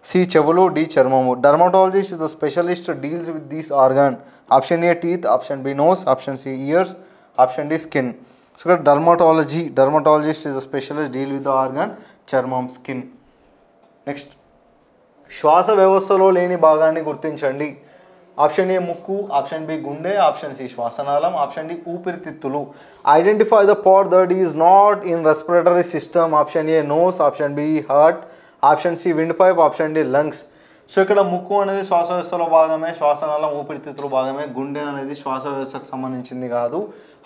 సి చెవులు, డి చర్మము. Dermatologist is the specialist deals with this organ. Option A teeth, option B nose, option C ears, option D skin. So ఇక్కడ dermatologist is the specialist deal with the organ చర్మం, స్కిన్. నెక్స్ట్, శ్వాస వ్యవస్థలో లేని భాగాన్ని గుర్తించండి. ఆప్షన్ ఏ ముక్కు, ఆప్షన్ బి గుండె, ఆప్షన్ సి శ్వాసనాళం, ఆప్షన్ డి ఊపిరితిత్తులు. Identify the part that is not in respiratory system. Option A nose, option B heart, option C windpipe, option D lungs. So ఇక్కడ ముక్కు అనేది శ్వాస వ్యవస్థలో భాగమే, శ్వాసనాళం ఊపిరితిత్తులు భాగమే. గుండె అనేది శ్వాస వ్యవస్థకు సంబంధించింది కాదు.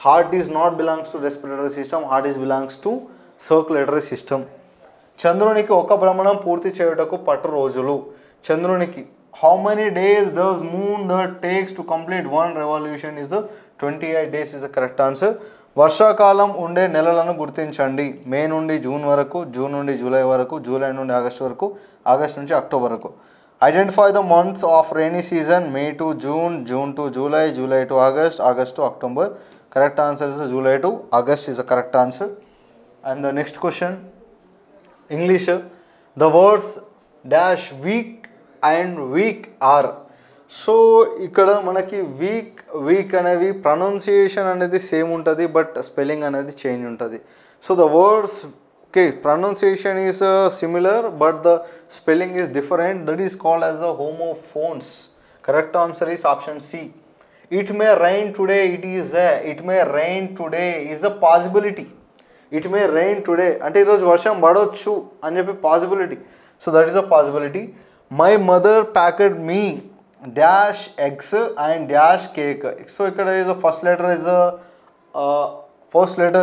Heart is not belongs to respiratory system, heart is belongs to circulatory system. చంద్రునికి ఒక భ్రమణం పూర్తి చేయుటకు పట్టు రోజులు. చంద్రునికి how many days does moon that takes to complete one revolution is the 28 days is the correct answer. వర్షాకాలం ఉండే నెలలను గుర్తించండి. మే నుండి జూన్ వరకు, జూన్ నుండి జూలై వరకు, జూలై నుండి ఆగస్ట్ వరకు, ఆగస్ట్ నుంచి అక్టోబర్ వరకు. Identify the months of rainy season. May to June, June to July, July to August, August to October. Correct answer is July to August is the correct answer. And the next question, English. The words dash week and week are. So ఇక్కడ మనకి వీక్ అనేవి ప్రొనౌన్సియేషన్ అనేది సేమ్ ఉంటుంది, బట్ స్పెల్లింగ్ అనేది చేంజ్ ఉంటుంది. So the words pronunciation is similar but the spelling is different. That is called as the homophones. Correct answer is option C. It may rain today, it may rain today is a possibility. It may rain today అంటే ఈరోజు వర్షం పడవచ్చు అని చెప్పి possibility. So that is a possibility. My mother packed me dash eggs and dash cake. So ఇక్కడ is first letter is first letter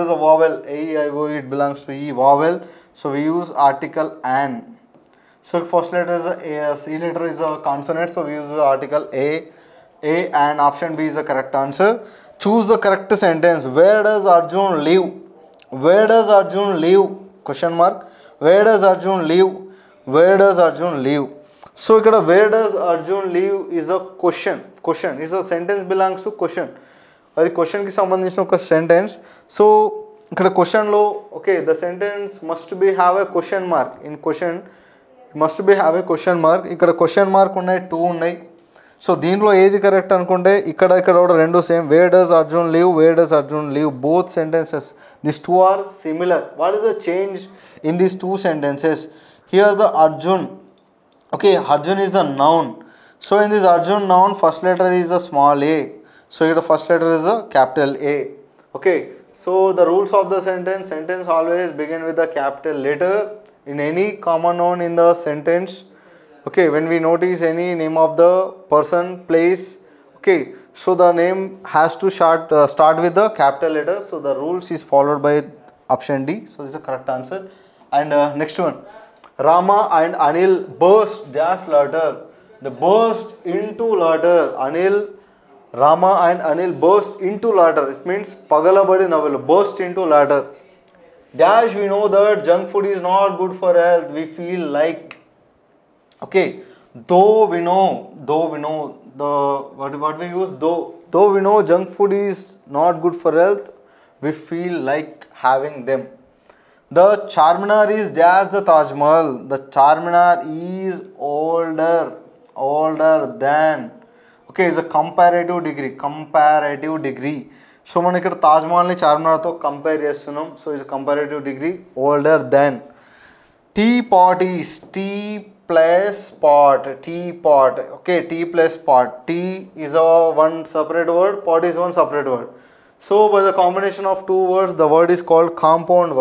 is a vowel. A, E, I, O, it belongs to E, vowel. So we use article an. So first letter is a C letter is a consonant. So we use the article A, and option B is the correct answer. Choose the correct sentence. Where does Arjun live? Where does Arjun live? Question mark. Where does Arjun live? Where does Arjun live? So ikkada where does Arjun live is a question. It's a sentence belongs to question. అది క్వశ్చన్కి సంబంధించిన ఒక సెంటెన్స్. సో ఇక్కడ క్వశ్చన్లో the sentence must be have a question mark. In question must be have a question mark. ఇక్కడ క్వశ్చన్ మార్క్ ఉన్నాయి, 2 ఉన్నాయి. సో దీంట్లో ఏది కరెక్ట్ అనుకుంటే ఇక్కడ కూడా రెండు same. Where does Arjun live, where does Arjun live, both sentences this 2 are similar. What is the change in these 2 sentences? Here the Arjun, Arjun is a noun. So in this Arjun noun first letter is a small a. So here the first letter is a capital A. So the rules of the sentence always begin with the capital letter in any common noun in the sentence. When we notice any name of the person, place, so the name has to start with the capital letter. So the rules is followed by option D. So this is the correct answer. And next one, Rama and Anil burst dash ladder. They burst into ladder. Rama and Anil burst into ladder. It means pagalabadi navalu, burst into ladder. Dash, we know that junk food is not good for health. We feel like, though we know the what we use, though we know junk food is not good for health, we feel like having them. The Charminar is dash the Taj Mahal. The Charminar is older than. Is a comparative degree. So మనం ఇక్కడ తాజ్ మహల్ని చార్మినార్తో కంపేర్ చేస్తున్నాం. So is comparative degree, older than. Tea pot is tea plus pot. Tea plus pot. Tea is one separate word, pot is one separate word. So by the combination of 2 words, the word is called compound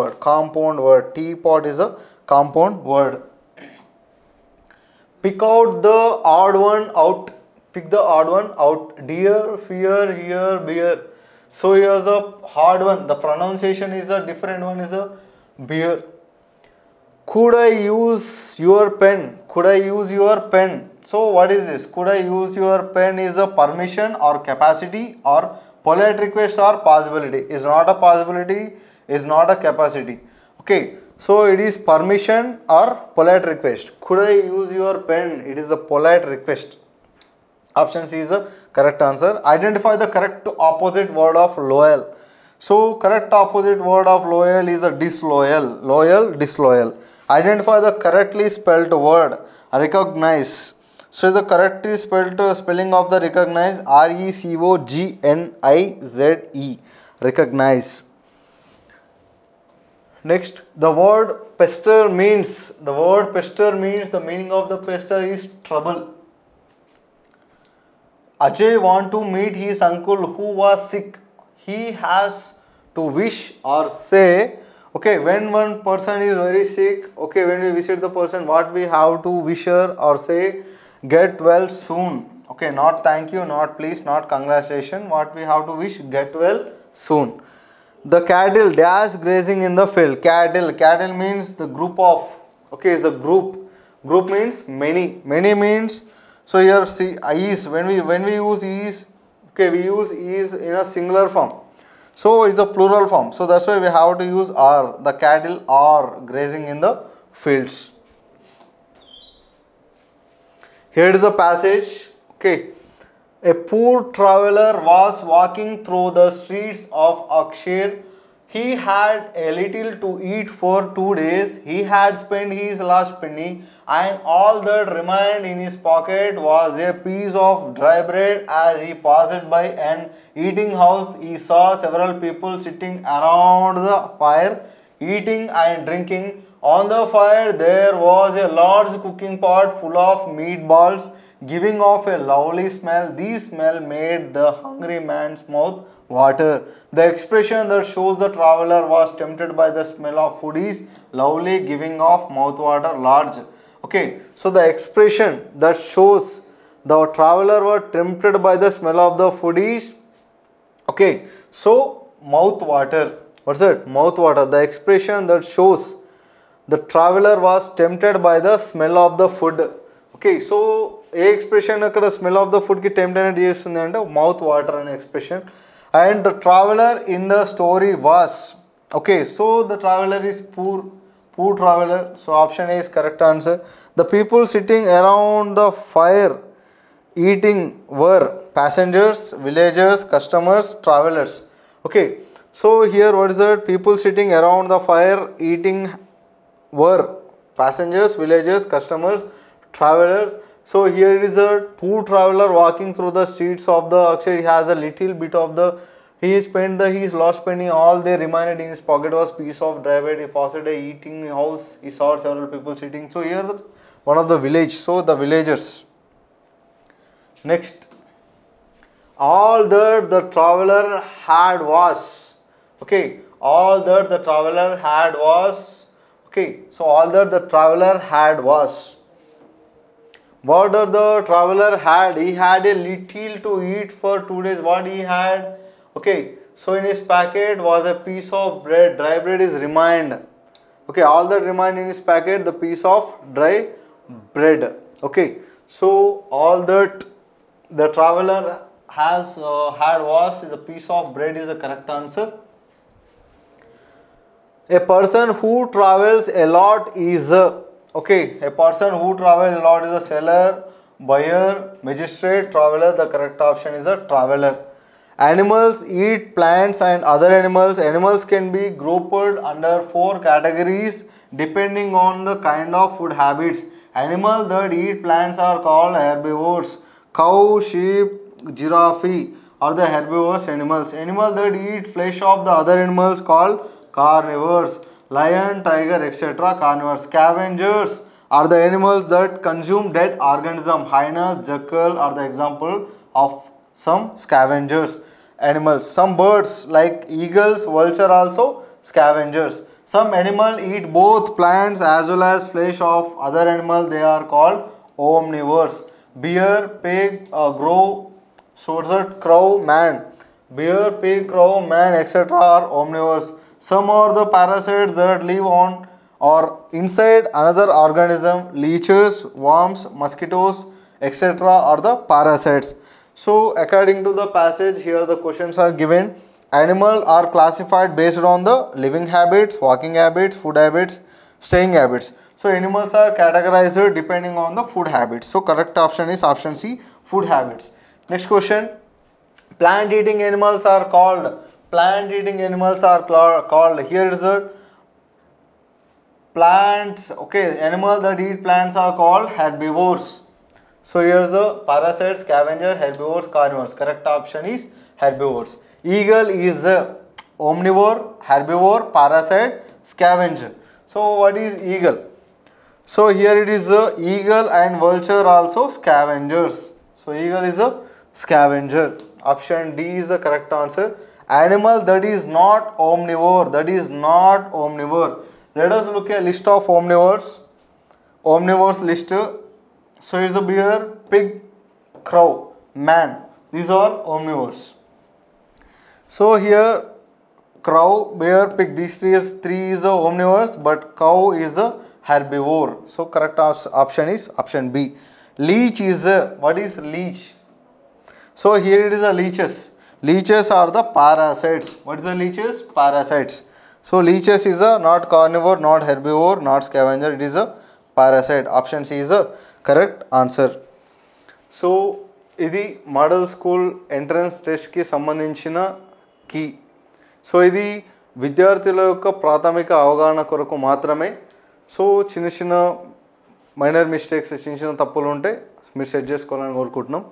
word. Tea pot is a compound word. Pick the odd one out. Deer, fear, here, beer. So here's a hard one. The pronunciation is a different one, is a beer. Could I use your pen? So what is this? Could I use your pen is a permission or capacity or polite request or possibility. Is not a possibility, is not a capacity. So it is permission or polite request. Could I use your pen? It is a polite request. Option C is the correct answer. Identify the correct opposite word of loyal. So correct opposite word of loyal is a disloyal. Disloyal. Identify the correctly spelled word recognize. So the correctly spelled spelling of the recognize, RECOGNIZE. Recognize. Next, the word pester means. The meaning of the pester is trouble. Ajay want to meet his uncle who was sick. He has to wish or say, when one person is very sick, when we visit the person, what we have to wish her or say, get well soon. Not thank you, not please, not congratulations. What we have to wish, get well soon. The cattle dash grazing in the field. Cattle means the group of, is a group. Group means many. Many means. So here see is, when we use is, we use is in a singular form. So it's a plural form. So that's why we have to use are. The cattle are grazing in the fields. Here is the passage. A poor traveler was walking through the streets of Akshir. He had a little to eat for 2 days. He had spent his last penny, and all that remained in his pocket was a piece of dry bread. As he passed by an eating house, he saw several people sitting around the fire, eating and drinking. On the fire there was a large cooking pot full of meatballs, giving off a lovely smell. This smell made the hungry man's mouth water. The expression that shows the traveler was tempted by the smell of food is lovely, giving off mouth water, large. Okay, so the expression that shows the traveler was tempted by the smell of the food is, okay, so mouth water. What's that? Mouth water. The expression that shows the traveler was tempted by the smell of the food. Okay, so A expression అక్కడ స్మెల్ ఆఫ్ ద ఫుడ్కి టెంప్ట్ అనేది చేస్తుంది అంటే మౌత్ వాటర్ అనే expression. And the traveller in the story was, okay, so the traveller is poor traveller. So option A is correct answer. The people sitting around the fire eating were passengers, villagers, customers, travelers. Okay, so here what is that? People sitting around the fire eating were passengers, villagers, customers, travelers. So here it is a poor traveler walking through the streets of the Akshay. He has a little bit of the, he spent his last penny, all they remained in his pocket was piece of dry bread. He passed a eating house, he saw several people sitting. So here one of the village, so the villagers. Next, all that the traveler had was, okay, all that the traveler had was, okay, so all that the traveler had was, what did the traveler had? He had a little to eat for 2 days. What he had? Okay, so in his packet was a piece of bread. Dry bread is remained. Okay, all that remained in his packet, the piece of dry bread. Okay, so all that the traveler has had was is a piece of bread is the correct answer. A person who travels a lot is a, okay, a person who travels a lot is a seller, buyer, magistrate, traveler. The correct option is a traveler. Animals eat plants and other animals. Animals can be grouped under 4 categories depending on the kind of food habits. Animals that eat plants are called herbivores. Cow, sheep, giraffe are the herbivorous animals. Animals that eat flesh of the other animals called carnivores. Lion, tiger, etc. carnivores. Scavengers are the animals that consume dead organisms. Hyenas, jackal are the example of some scavengers animals. Some birds like eagles, vulture also scavengers. Some animals eat both plants as well as flesh of other animals. They are called omnivores. Bear, pig, crow, man. Bear, pig, crow, man, etc. are omnivores. Some are the parasites that live on or inside another organism. Leeches, worms, mosquitoes, etc. are the parasites. So according to the passage, here the questions are given. Animals are classified based on the living habits, walking habits, food habits, staying habits. So animals are categorized depending on the food habits. So correct option is option C, food habits. Next question. Plant eating animals are called. Plant eating animals are called. Here is the plants. Okay, animals that eat plants are called herbivores. So here is the parasite, scavenger, herbivores, carnivores. Correct option is herbivores. Eagle is a omnivore, herbivore, parasite, scavenger. So what is eagle? So here it is a eagle and vulture also scavengers. So eagle is a scavenger. Option D is the correct answer. Animal that is not omnivore. That is not omnivore. Let us look at a list of omnivores. Omnivores list. So it is a bear, pig, crow, man. These are omnivores. So here crow, bear, pig, these three is the omnivores, but cow is the herbivore. So correct option is option B. Leech is what is leech? So here it is a leeches. Leeches are the parasites. What is the leeches? Parasites. So leeches is a not carnivore, not herbivore, not scavenger. It is a parasite. Option C is a correct answer. So ఇది మోడల్ స్కూల్ ఎంట్రన్స్ టెస్ట్కి సంబంధించిన కీ. సో ఇది విద్యార్థుల యొక్క ప్రాథమిక అవగాహన కొరకు మాత్రమే. సో చిన్న చిన్న మైనర్ మిస్టేక్స్, చిన్న చిన్న తప్పులు ఉంటే మీరు సెట్ చేసుకోవాలని కోరుకుంటున్నాం.